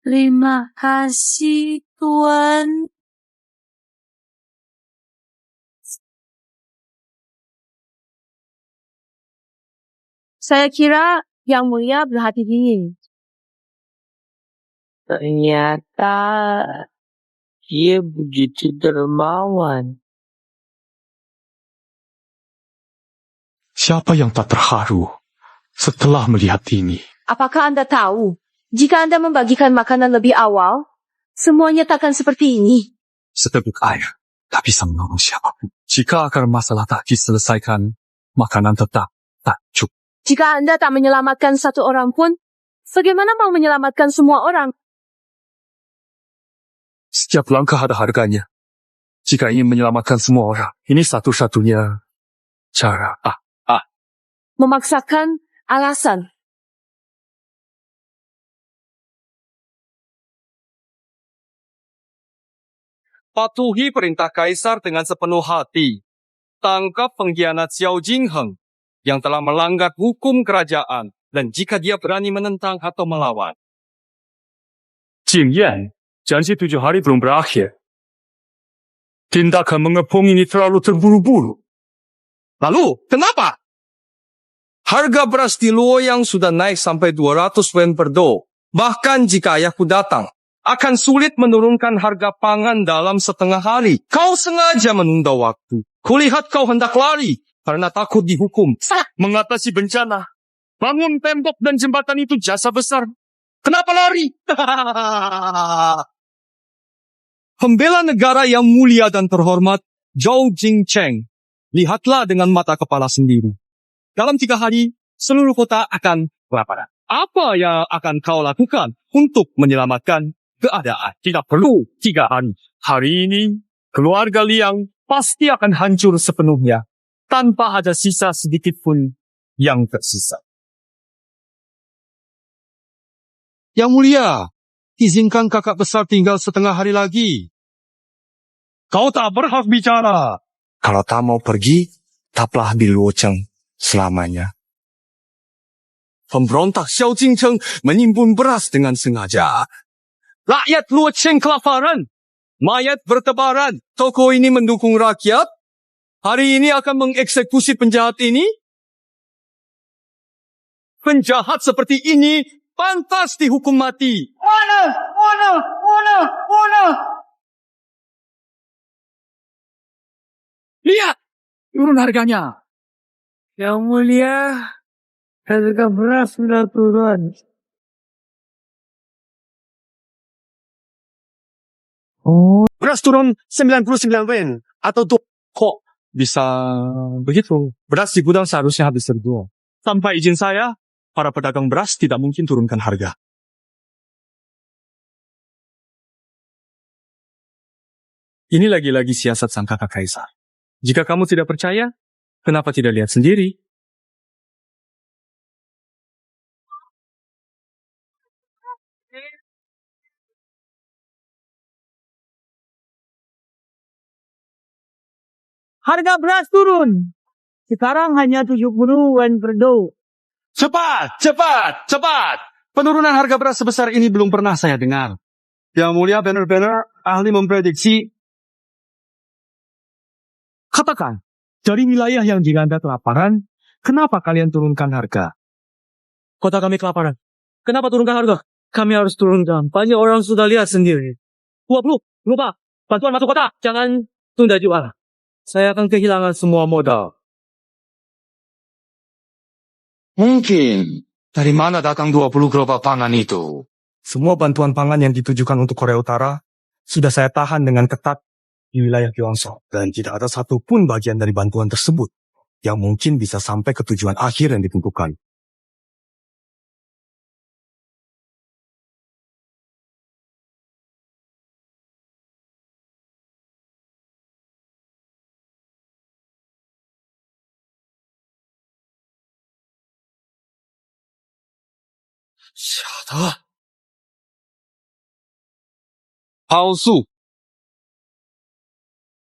T: Terima kasih, Tuan.
O: Saya kira Yang Mulia berhati dingin.
Q: Ternyata dia begitu dermawan.
C: Siapa yang tak terharu setelah melihat ini?
H: Apakah Anda tahu, jika Anda membagikan makanan lebih awal, semuanya takkan seperti ini.
C: Seteguk air tak bisa menolong siapapun. Jika akar masalah tak diselesaikan, makanan tetap tak cukup.
O: Jika Anda tak menyelamatkan satu orang pun, bagaimana mau menyelamatkan semua orang?
C: Setiap langkah ada harganya. Jika ingin menyelamatkan semua orang, ini satu-satunya cara.
O: Memaksakan alasan.
F: Patuhi perintah Kaisar dengan sepenuh hati. Tangkap pengkhianat Xiao Jingheng yang telah melanggar hukum kerajaan dan jika dia berani menentang atau melawan.
C: Jing Yan, janji 7 hari belum berakhir. Tindakan mengepung ini terlalu terburu-buru.
F: Lalu, kenapa? Harga beras di Luoyang sudah naik sampai 200 yen per do. Bahkan jika ayahku datang, akan sulit menurunkan harga pangan dalam setengah hari. Kau sengaja menunda waktu. Kulihat kau hendak lari karena takut dihukum.
C: Mengatasi bencana, bangun tembok dan jembatan itu jasa besar.
F: Kenapa lari? Pembela negara yang mulia dan terhormat, Zhou Jingcheng. Lihatlah dengan mata kepala sendiri. Dalam 3 hari, seluruh kota akan kelaparan. Apa yang akan kau lakukan untuk menyelamatkan keadaan?
C: Tidak perlu 3 hari. Hari ini, keluarga Liang pasti akan hancur sepenuhnya, tanpa ada sisa sedikit pun yang tersisa.
F: Yang Mulia, izinkan kakak besar tinggal setengah hari lagi. Kau tak berhak bicara. Kalau tak mau pergi, tetaplah di Luocheng selamanya. Pemberontak Xiao Jingcheng menimbun beras dengan sengaja. Rakyat Luocheng kelaparan. Mayat bertebaran. Toko ini mendukung rakyat. Hari ini akan mengeksekusi penjahat ini. Penjahat seperti ini pantas dihukum mati.
I: Lihat, turun harganya.
Q: Yang Mulia, harga beras sudah turun.
F: Beras turun 99 yen. Atau tuh kok bisa begitu? Beras di gudang seharusnya habis terjual. Tanpa izin saya, para pedagang beras tidak mungkin turunkan harga. Ini lagi-lagi siasat sang kakak kaisar. Jika kamu tidak percaya, kenapa tidak lihat sendiri?
Q: Harga beras turun. Sekarang hanya 70 yen per do.
F: Cepat, cepat, cepat! Penurunan harga beras sebesar ini belum pernah saya dengar. Yang Mulia benar-benar ahli memprediksi. Katakan, dari wilayah yang dilanda kelaparan, kenapa kalian turunkan harga? Kota kami kelaparan. Kenapa turunkan harga? Kami harus turunkan. Banyak orang sudah lihat sendiri. 20, lupa. Bantuan masuk kota. Jangan tunda jual. Saya akan kehilangan semua modal. Mungkin. Dari mana datang 20 gerobak pangan itu? Semua bantuan pangan yang ditujukan untuk Korea Utara sudah saya tahan dengan ketat di wilayah Gyeongsang. Dan tidak ada satupun bagian dari bantuan tersebut yang mungkin bisa sampai ke tujuan akhir yang ditentukan.
G: Palsu.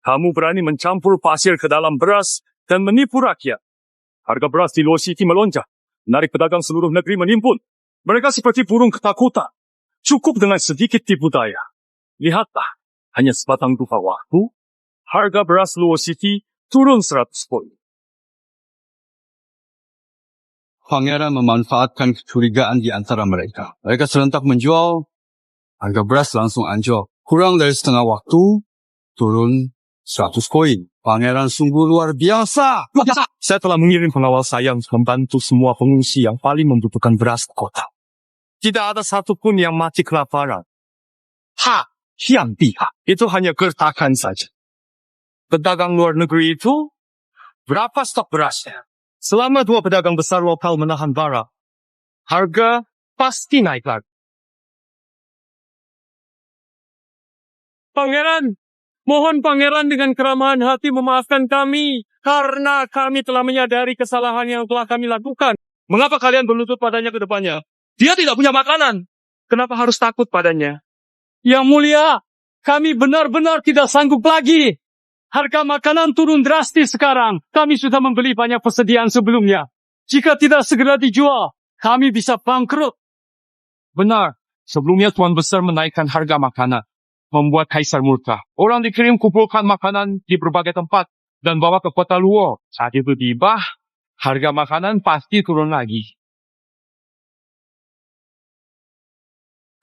C: Kamu berani mencampur pasir ke dalam beras dan menipu rakyat. Harga beras di Luo City melonjak. Menarik pedagang seluruh negeri menimbun. Mereka seperti burung ketakutan. Cukup dengan sedikit tipu daya. Lihatlah, hanya sebatang duha waktu, harga beras Luo City turun 100 poin.
G: Pangeran memanfaatkan kecurigaan di antara mereka. Mereka serentak menjual, harga beras langsung anjlok. Kurang dari setengah waktu, turun 100 koin. Pangeran sungguh luar biasa.
A: Saya telah mengirim pengawal saya untuk membantu semua pengungsi yang paling membutuhkan beras ke kota. Tidak ada satupun yang mati kelaparan. Yang pihak itu hanya gertakan saja. Pedagang luar negeri itu, berapa stok berasnya? Selama 2 pedagang besar lokal menahan barang, harga pasti naik lagi. Pangeran, mohon Pangeran dengan keramahan hati memaafkan kami, karena kami telah menyadari kesalahan yang telah kami lakukan. Mengapa kalian berlutut padanya ke depannya? Dia tidak punya makanan. Kenapa harus takut padanya? Yang mulia, kami benar-benar tidak sanggup lagi. Harga makanan turun drastis sekarang. Kami sudah membeli banyak persediaan sebelumnya. Jika tidak segera dijual, kami bisa bangkrut. Benar, sebelumnya Tuan Besar menaikkan harga makanan, membuat Kaisar murka. Orang dikirim kumpulkan makanan di berbagai tempat dan bawa ke kota Luo. Saat itu tiba, harga makanan pasti turun lagi.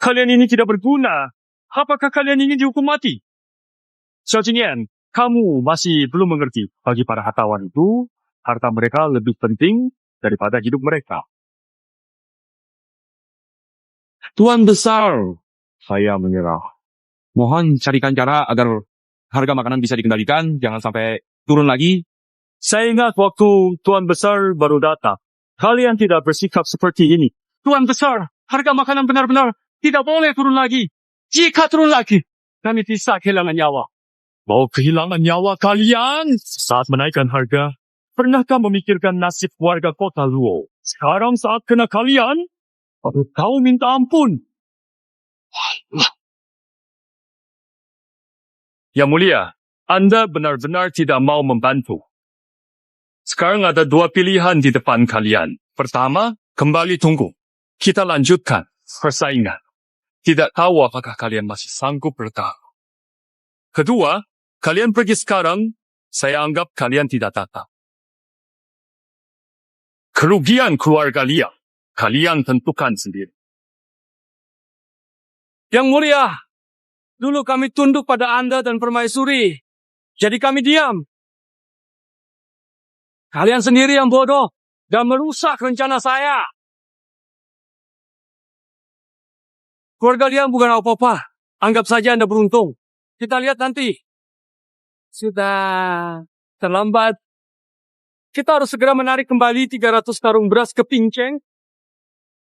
A: Kalian ini tidak berguna. Apakah kalian ingin dihukum mati? Xiao Jingyan, kamu masih belum mengerti. Bagi para hartawan itu, harta mereka lebih penting daripada hidup mereka. Tuan Besar, saya menyerah. Mohon carikan cara agar harga makanan bisa dikendalikan, jangan sampai turun lagi. Saya ingat waktu Tuan Besar baru datang. Kalian tidak bersikap seperti ini. Tuan Besar, harga makanan benar-benar tidak boleh turun lagi. Jika turun lagi, kami bisa kehilangan nyawa. Mau kehilangan nyawa kalian saat menaikkan harga? Pernahkah memikirkan nasib warga kota Luo? Sekarang saat kena kalian, baru kau minta ampun. Yang mulia, Anda benar-benar tidak mau membantu. Sekarang ada 2 pilihan di depan kalian. Pertama, kembali tunggu. Kita lanjutkan persaingan. Tidak tahu apakah kalian masih sanggup bertahan. Kedua, kalian pergi sekarang, saya anggap kalian tidak datang. Kerugian keluarga Liang, kalian tentukan sendiri. Yang mulia, dulu kami tunduk pada Anda dan Permaisuri. Jadi kami diam. Kalian sendiri yang bodoh dan merusak rencana saya. Keluarga Liang bukan apa-apa. Anggap saja Anda beruntung. Kita lihat nanti. Sudah terlambat. Kita harus segera menarik kembali 300 karung beras ke Pinceng.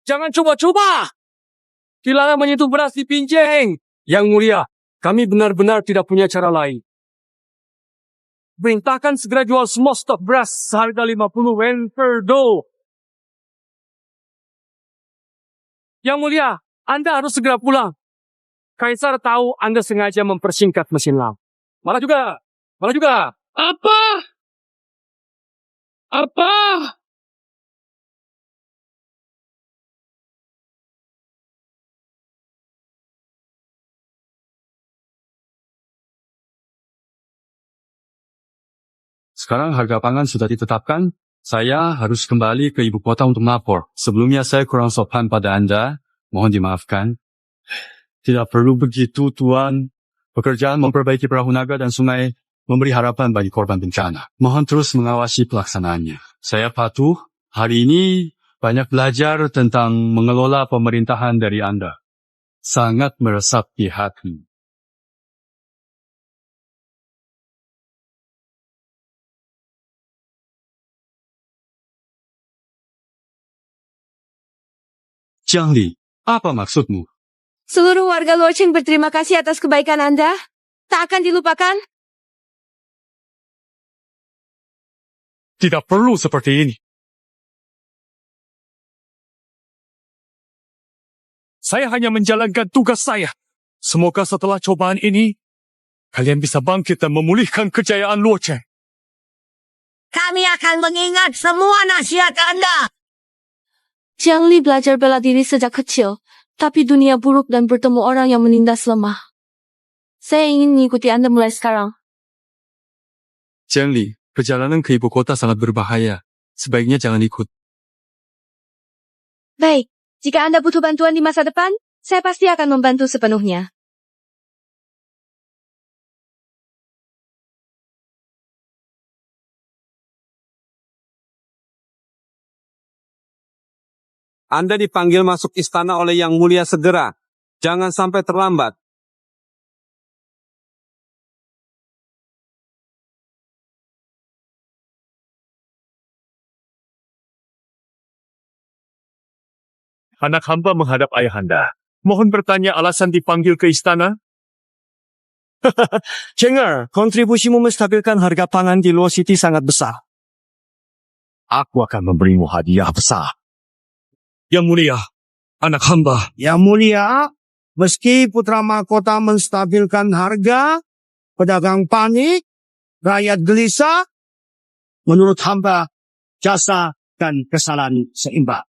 A: Jangan coba-coba. Dilarang menyentuh beras di Pinceng. Yang mulia, kami benar-benar tidak punya cara lain. Perintahkan segera jual semua stok beras seharga 50 wen per do. Yang mulia, Anda harus segera pulang. Kaisar tahu Anda sengaja mempersingkat mesin lam. Malah juga. Apa?
C: Sekarang harga pangan sudah ditetapkan. Saya harus kembali ke ibu kota untuk melapor. Sebelumnya saya kurang sopan pada Anda. Mohon dimaafkan. Tidak perlu begitu, Tuan. Pekerjaan memperbaiki perahu naga dan sungai memberi harapan bagi korban bencana. Mohon terus mengawasi pelaksanaannya. Saya patuh. Hari ini banyak belajar tentang mengelola pemerintahan dari Anda. Sangat meresap di hati. Jiang Li, apa maksudmu?
H: Seluruh warga Luocheng berterima kasih atas kebaikan Anda. Tak akan dilupakan.
C: Tidak perlu seperti ini. Saya hanya menjalankan tugas saya. Semoga setelah cobaan ini, kalian bisa bangkit dan memulihkan kejayaan Luo Cheng.
B: Kami akan mengingat semua nasihat Anda.
O: Jiang Li belajar bela diri sejak kecil, tapi dunia buruk dan bertemu orang yang menindas lemah. Saya ingin mengikuti Anda mulai sekarang.
C: Jiang Li, perjalanan ke ibu kota sangat berbahaya. Sebaiknya jangan ikut.
O: Baik, jika Anda butuh bantuan di masa depan, saya pasti akan membantu sepenuhnya.
J: Anda dipanggil masuk istana oleh Yang Mulia segera. Jangan sampai terlambat.
C: Anak hamba menghadap ayahanda. Mohon bertanya alasan dipanggil ke istana?
F: Cheng-er, kontribusimu menstabilkan harga pangan di Luo City sangat besar.
C: Aku akan memberimu hadiah besar. Yang Mulia, anak hamba.
M: Yang Mulia, meski putra mahkota menstabilkan harga, pedagang panik, rakyat gelisah, menurut hamba, jasa dan kesalahan seimbang.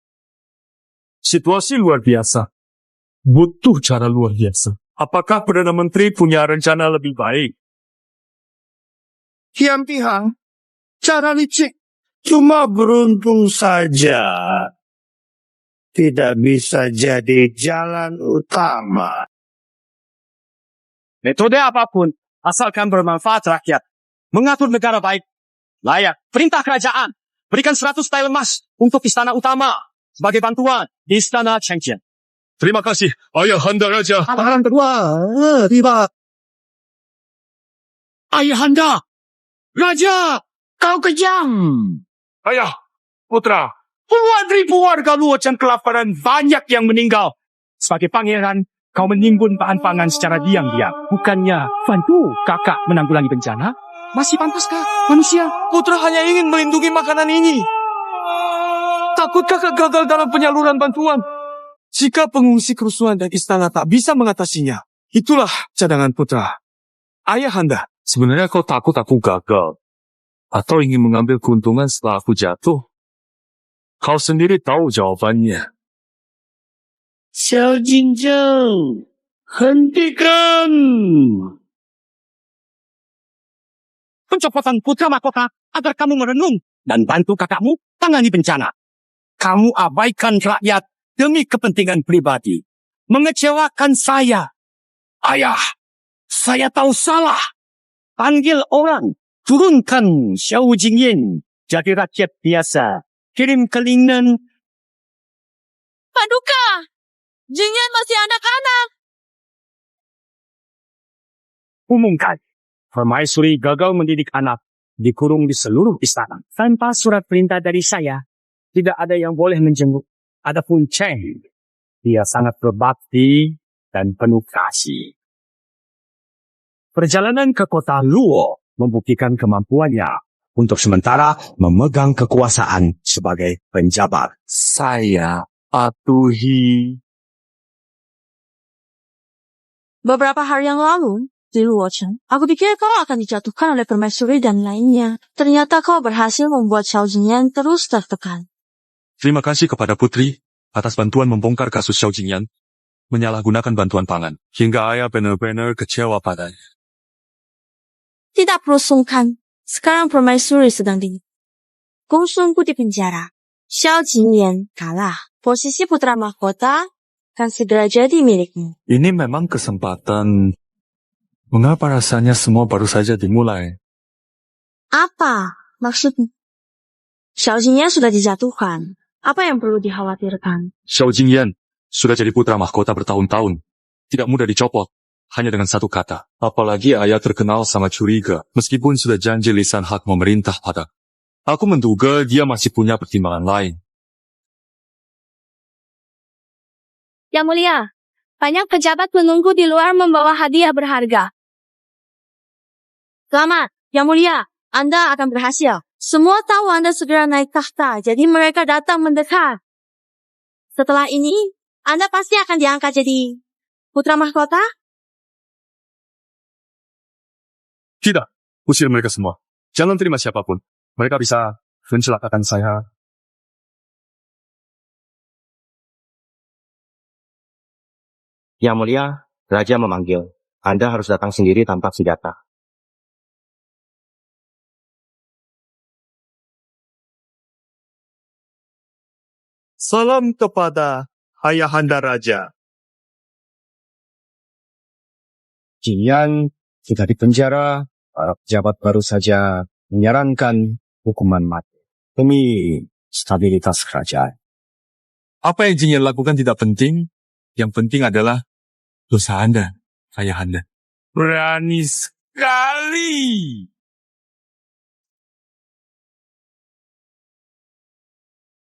C: Situasi luar biasa. Butuh cara luar biasa. Apakah Perdana Menteri punya rencana lebih baik?
M: Kian pihak, cara licik, cuma beruntung saja. Tidak bisa jadi jalan utama.
F: Metode apapun, asalkan bermanfaat rakyat. Mengatur negara baik. Layak, perintah kerajaan. Berikan 100 tile emas untuk istana utama. Sebagai bantuan di istana Chengjian.
C: Terima kasih, Ayahanda Raja.
M: Tahanan kedua, tiba. Ayahanda, Raja, kau kejam.
C: Ayah, putra.
M: Puluhan ribu warga Luo Cheng kelaparan, banyak yang meninggal. Sebagai pangeran, kau menimbun bahan pangan secara diam-diam. Bukannya bantu kakak menanggulangi bencana? Masih pantaskah manusia?
J: Putra hanya ingin melindungi makanan ini. Takut kakak gagal dalam penyaluran bantuan. Jika pengungsi kerusuhan dan istana tak bisa mengatasinya, itulah cadangan putra. Ayahanda.
C: Sebenarnya kau takut aku gagal? Atau ingin mengambil keuntungan setelah aku jatuh? Kau sendiri tahu jawabannya.
M: Xiao Jinzheng, hentikan!
F: Pencopotan putra mahkota agar kamu merenung dan bantu kakakmu tangani bencana. Kamu abaikan rakyat demi kepentingan pribadi. Mengecewakan saya.
M: Ayah, saya tahu salah.
F: Panggil orang. Turunkan Xiao Jingyin jadi rakyat biasa. Kirim ke Lingnan.
B: Paduka, Jingyan masih anak-anak.
F: Umumkan. Permaisuri gagal mendidik anak. Dikurung di seluruh istana. Tanpa surat perintah dari saya. Tidak ada yang boleh menjenguk. Adapun Cheng, dia sangat berbakti dan penuh kasih. Perjalanan ke kota Luo membuktikan kemampuannya untuk sementara memegang kekuasaan sebagai penjabat.
C: Saya patuhi.
H: Beberapa hari yang lalu, di Luo Cheng, aku pikir kau akan dijatuhkan oleh permaisuri dan lainnya. Ternyata kau berhasil membuat Xiao Jingyan terus tertekan.
C: Terima kasih kepada Putri atas bantuan membongkar kasus Xiao Jingyan, menyalahgunakan bantuan pangan, hingga ayah benar-benar kecewa padanya.
H: Tidak perlu sungkan. Sekarang permaisuri sedang di Gongsunku di penjara. Xiao Jingyan kalah. Posisi putra mahkota akan segera jadi milikmu.
C: Ini memang kesempatan. Mengapa rasanya semua baru saja dimulai?
H: Apa maksudmu? Xiao Jingyan sudah dijatuhkan. Apa yang perlu dikhawatirkan?
C: Xiao Jingyan sudah jadi putra mahkota bertahun-tahun. Tidak mudah dicopot. Hanya dengan satu kata. Apalagi ayah terkenal sama curiga. Meskipun sudah janji lisan hak memerintah pada. Aku menduga dia masih punya pertimbangan lain.
O: Yang Mulia, banyak pejabat menunggu di luar membawa hadiah berharga.
H: Selamat, Yang Mulia. Anda akan berhasil. Semua tahu Anda segera naik tahta, jadi mereka datang mendekat. Setelah ini, Anda pasti akan diangkat jadi putra mahkota?
C: Tidak, usir mereka semua. Jangan terima siapapun. Mereka bisa mencelakakan saya.
L: Yang mulia, Raja memanggil. Anda harus datang sendiri tanpa senjata.
F: Salam kepada Ayahanda Raja.
L: Jinian sudah dipenjara, para pejabat baru saja menyarankan hukuman mati demi stabilitas kerajaan.
C: Apa yang Jinian lakukan tidak penting. Yang penting adalah dosa Anda, Ayahanda.
F: Berani sekali.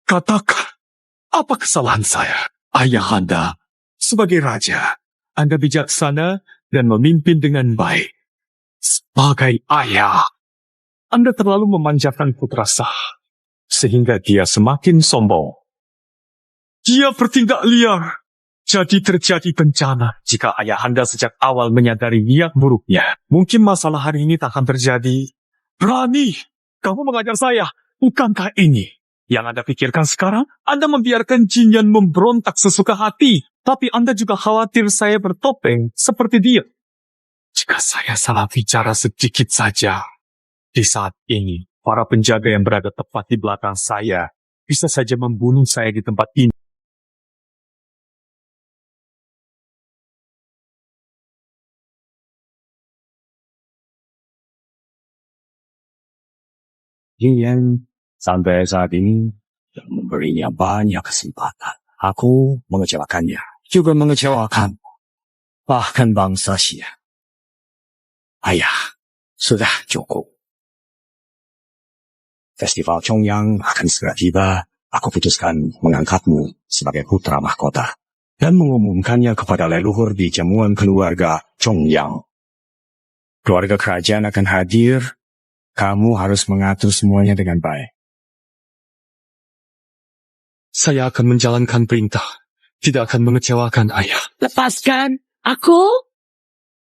F: Katakan, apa kesalahan saya? Ayahanda, sebagai raja, Anda bijaksana dan memimpin dengan baik. Sebagai ayah, Anda terlalu memanjakan putra sah, sehingga dia semakin sombong. Dia bertindak liar, jadi terjadi bencana. Jika ayahanda sejak awal menyadari niat buruknya, mungkin masalah hari ini tak akan terjadi. Berani, kamu mengajar saya, bukankah ini? Yang Anda pikirkan sekarang, Anda membiarkan Jinian memberontak sesuka hati, tapi Anda juga khawatir saya bertopeng seperti dia. Jika saya salah bicara sedikit saja, di saat ini, para penjaga yang berada tepat di belakang saya bisa saja membunuh saya di tempat ini.
L: Jinian sampai saat ini yang memberinya banyak kesempatan. Aku mengecewakannya, juga mengecewakan bahkan bangsa Xia. Ayah, sudah cukup. Festival Chongyang akan segera tiba. Aku putuskan mengangkatmu sebagai putra mahkota dan mengumumkannya kepada leluhur di jamuan keluarga Chongyang. Keluarga kerajaan akan hadir. Kamu harus mengatur semuanya dengan baik.
C: Saya akan menjalankan perintah. Tidak akan mengecewakan ayah.
P: Lepaskan aku.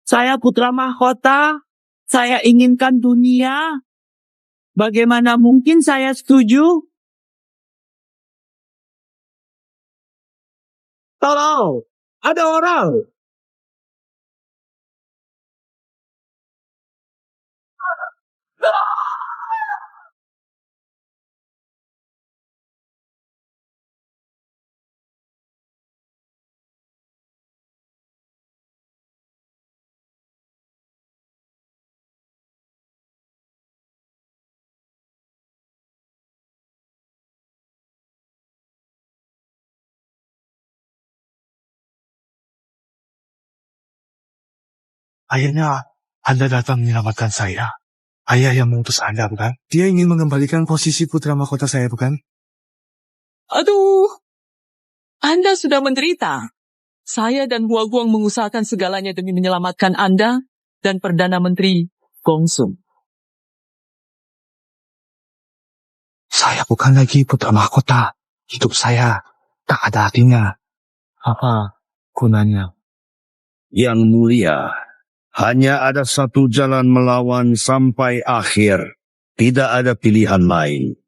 P: Saya putra mahkota. Saya inginkan dunia. Bagaimana mungkin saya setuju? Tolong, ada orang.
F: Akhirnya, Anda datang menyelamatkan saya. Ayah yang mengutus Anda, bukan? Dia ingin mengembalikan posisi putra mahkota saya, bukan?
B: Aduh, Anda sudah menderita. Saya dan Hua Guang mengusahakan segalanya demi menyelamatkan Anda dan Perdana Menteri Gong Sun.
F: Saya bukan lagi putra mahkota. Hidup saya tak ada artinya. Apa gunanya?
M: Yang mulia, hanya ada satu jalan melawan sampai akhir. Tidak ada pilihan lain.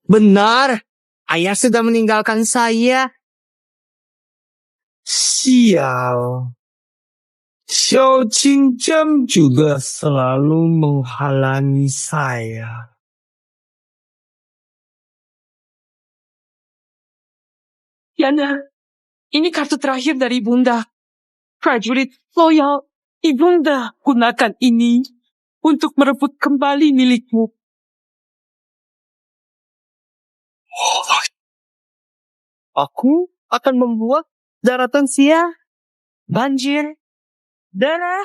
J: Benar, ayah sudah meninggalkan saya. Sial. Xiao Qingzhen juga selalu menghalangi saya.
B: Yana, ini kartu terakhir dari Bunda. Prajurit loyal, Ibunda, gunakan ini untuk merebut kembali milikmu.
J: Aku akan membuat daratan Xia, banjir, darah.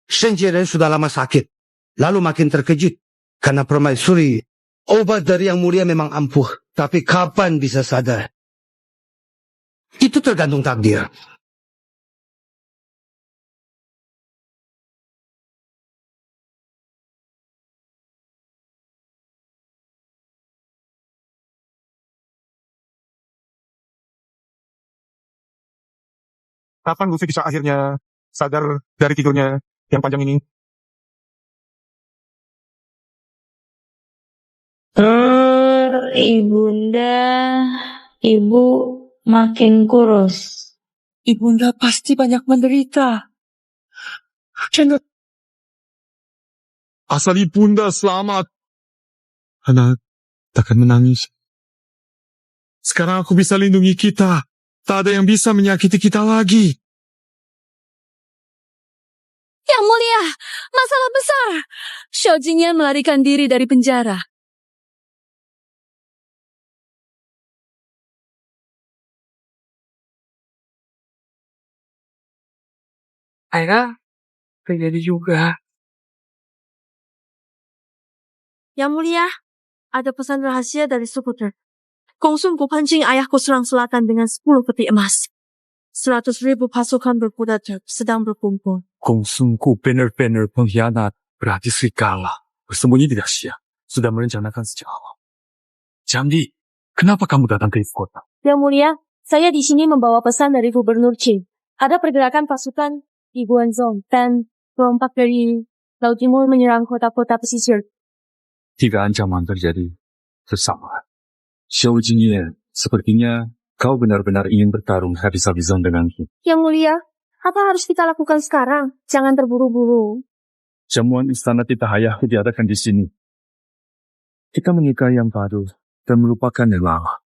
M: Shenjie sudah lama sakit, lalu makin terkejut karena permaisuri. Obat dari yang mulia memang ampuh, tapi kapan bisa sadar? Itu tergantung takdir.
J: Kapan Luffy bisa akhirnya sadar dari tidurnya yang panjang ini?
U: Ibunda, ibu makin kurus.
P: Ibunda pasti banyak menderita.
J: Asal ibunda selamat. Anak, takkan menangis. Sekarang aku bisa lindungi kita. Tak ada yang bisa menyakiti kita lagi.
B: Yang mulia, masalah besar. Xiao Jingyan melarikan diri dari penjara.
P: Aira, terjadi juga.
H: Yang mulia, ada pesan rahasia dari suku Turk. Kongsun pancing ayahku serang selatan dengan 10 peti emas. 100.000 pasukan berkuda Turk sedang berkumpul.
C: Kongsunku benar-benar pengkhianat, berarti serigala. Bersembunyi di dahsyat, sudah merencanakan sejak awal. Jamdi, kenapa kamu datang ke ibu kota?
H: Yang mulia, saya di sini membawa pesan dari Gubernur Qin. Ada pergerakan pasukan di Guangzhou dan perompak dari Laut Timur menyerang kota-kota pesisir.
C: 3 ancaman terjadi bersama. Xiao Jingyan, sepertinya kau benar-benar ingin bertarung habis-habisan denganku.
H: Yang mulia, apa harus kita lakukan sekarang? Jangan terburu-buru.
C: Jamuan istana Tita Hayah diadakan di sini. Kita menikah yang baru dan melupakan yang lama.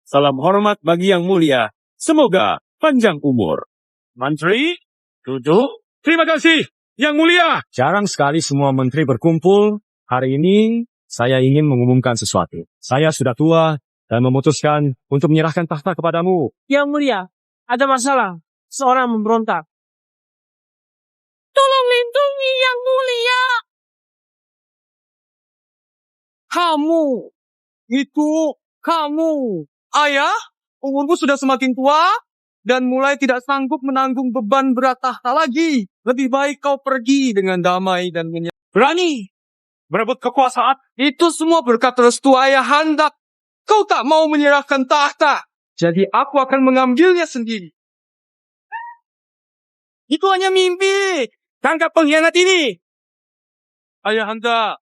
M: Salam hormat bagi yang mulia. Semoga panjang umur. Menteri, duduk. Terima kasih, yang mulia.
L: Jarang sekali semua menteri berkumpul. Hari ini saya ingin mengumumkan sesuatu. Saya sudah tua dan memutuskan untuk menyerahkan tahta kepadamu.
P: Yang mulia, ada masalah. Seorang memberontak.
B: Tolong lindungi yang mulia.
J: Kamu! Itu kamu! Ayah, umurmu sudah semakin tua dan mulai tidak sanggup menanggung beban berat tahta lagi. Lebih baik kau pergi dengan damai dan berani merebut kekuasaan. Itu semua berkat restu ayah Anda. Kau tak mau menyerahkan tahta. Jadi aku akan mengambilnya sendiri. Itu hanya mimpi. Tangkap pengkhianat ini. Ayah Anda,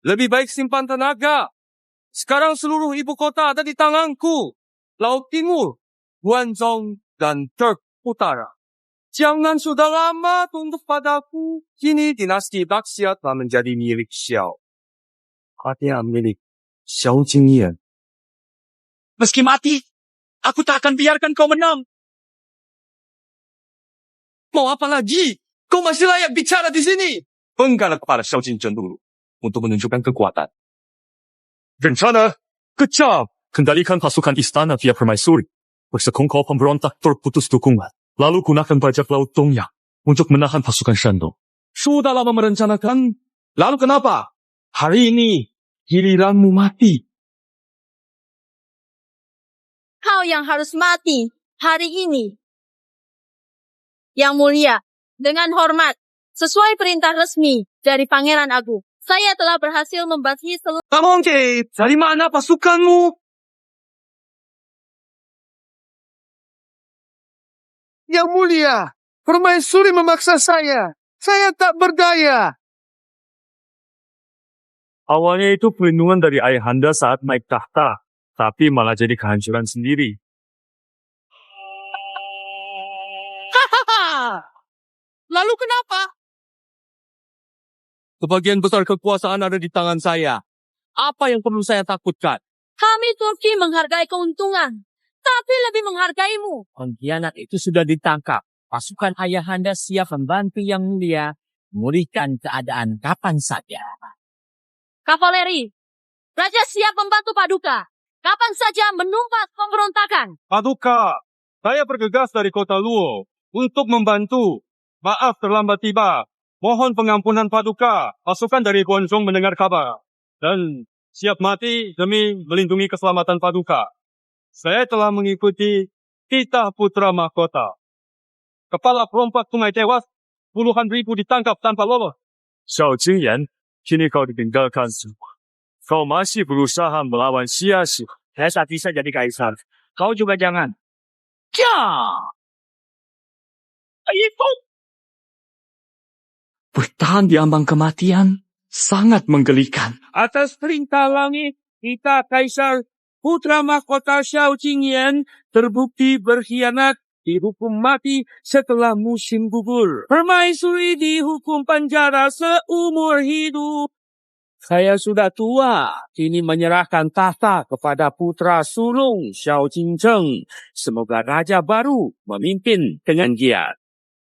J: lebih baik simpan tenaga. Sekarang seluruh ibu kota ada di tanganku. Laut Timur, Guangzhou, dan Turk Utara. Jangan sudah lama tunduk padaku. Kini dinasti Daxia telah menjadi milik Xiao. Artinya milik Xiao Jingyan.
M: Meski mati, aku tak akan biarkan kau menang.
J: Mau apa lagi? Kau masih layak bicara di sini.
C: Bengkala kepada Xiao Jingyan dulu untuk menunjukkan kekuatan. Rencana kejam. Kendalikan pasukan istana via permaisuri. Bersekongkol pemberontak terputus dukungan. Lalu gunakan bajak laut Dongyang untuk menahan pasukan Shandong.
J: Sudah lama merencanakan. Lalu kenapa? Hari ini giliranmu mati.
H: Kau yang harus mati hari ini. Yang mulia, dengan hormat, sesuai perintah resmi dari Pangeran Agung, saya telah berhasil membasahi seluruh...
J: Kamongke, dari mana pasukanmu? Yang mulia, permaisuri memaksa saya. Saya tak berdaya.
C: Awalnya itu perlindungan dari ayahanda saat naik tahta, tapi malah jadi kehancuran sendiri.
J: Hahaha. Lalu kenapa? Sebagian besar kekuasaan ada di tangan saya. Apa yang perlu saya takutkan?
H: Kami Turki menghargai keuntungan, tapi lebih menghargaimu.
V: Pengkhianat itu sudah ditangkap. Pasukan ayahanda siap membantu yang mulia memulihkan keadaan kapan saja.
H: Kavaleri, Raja siap membantu Paduka. Kapan saja menumpas pemberontakan.
J: Paduka, saya bergegas dari kota Luo untuk membantu. Maaf terlambat tiba. Mohon pengampunan Paduka. Pasukan dari Guangzhou mendengar kabar. Dan siap mati demi melindungi keselamatan Paduka. Saya telah mengikuti titah putra mahkota. Kepala perompak sungai tewas, puluhan ribu ditangkap tanpa lolos.
C: Xiao Jingyan, kini kau ditinggalkan semua. Kau masih berusaha melawan Xia Xu.
M: Saya tak bisa jadi kaisar. Kau juga jangan. Ya!
I: itu.
E: Bertahan di ambang kematian sangat menggelikan.
I: Atas perintah langit, kita Kaisar Putra Mahkota Xiao Jingyan terbukti berkhianat, dihukum mati setelah musim gugur. Permaisuri dihukum penjara seumur hidup. Saya sudah tua, kini menyerahkan tahta kepada putra sulung Xiao Jingzheng. Semoga raja baru memimpin dengan giat.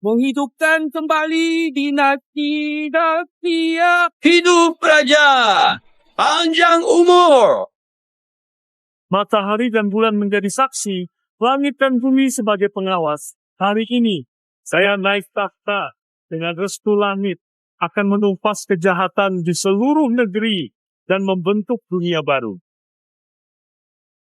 I: Menghidupkan kembali dinasti Daxia.
F: Hidup raja! Panjang umur!
I: Matahari dan bulan menjadi saksi, langit dan bumi sebagai pengawas. Hari ini, saya naik takhta dengan restu langit, akan menumpas kejahatan di seluruh negeri dan membentuk dunia baru.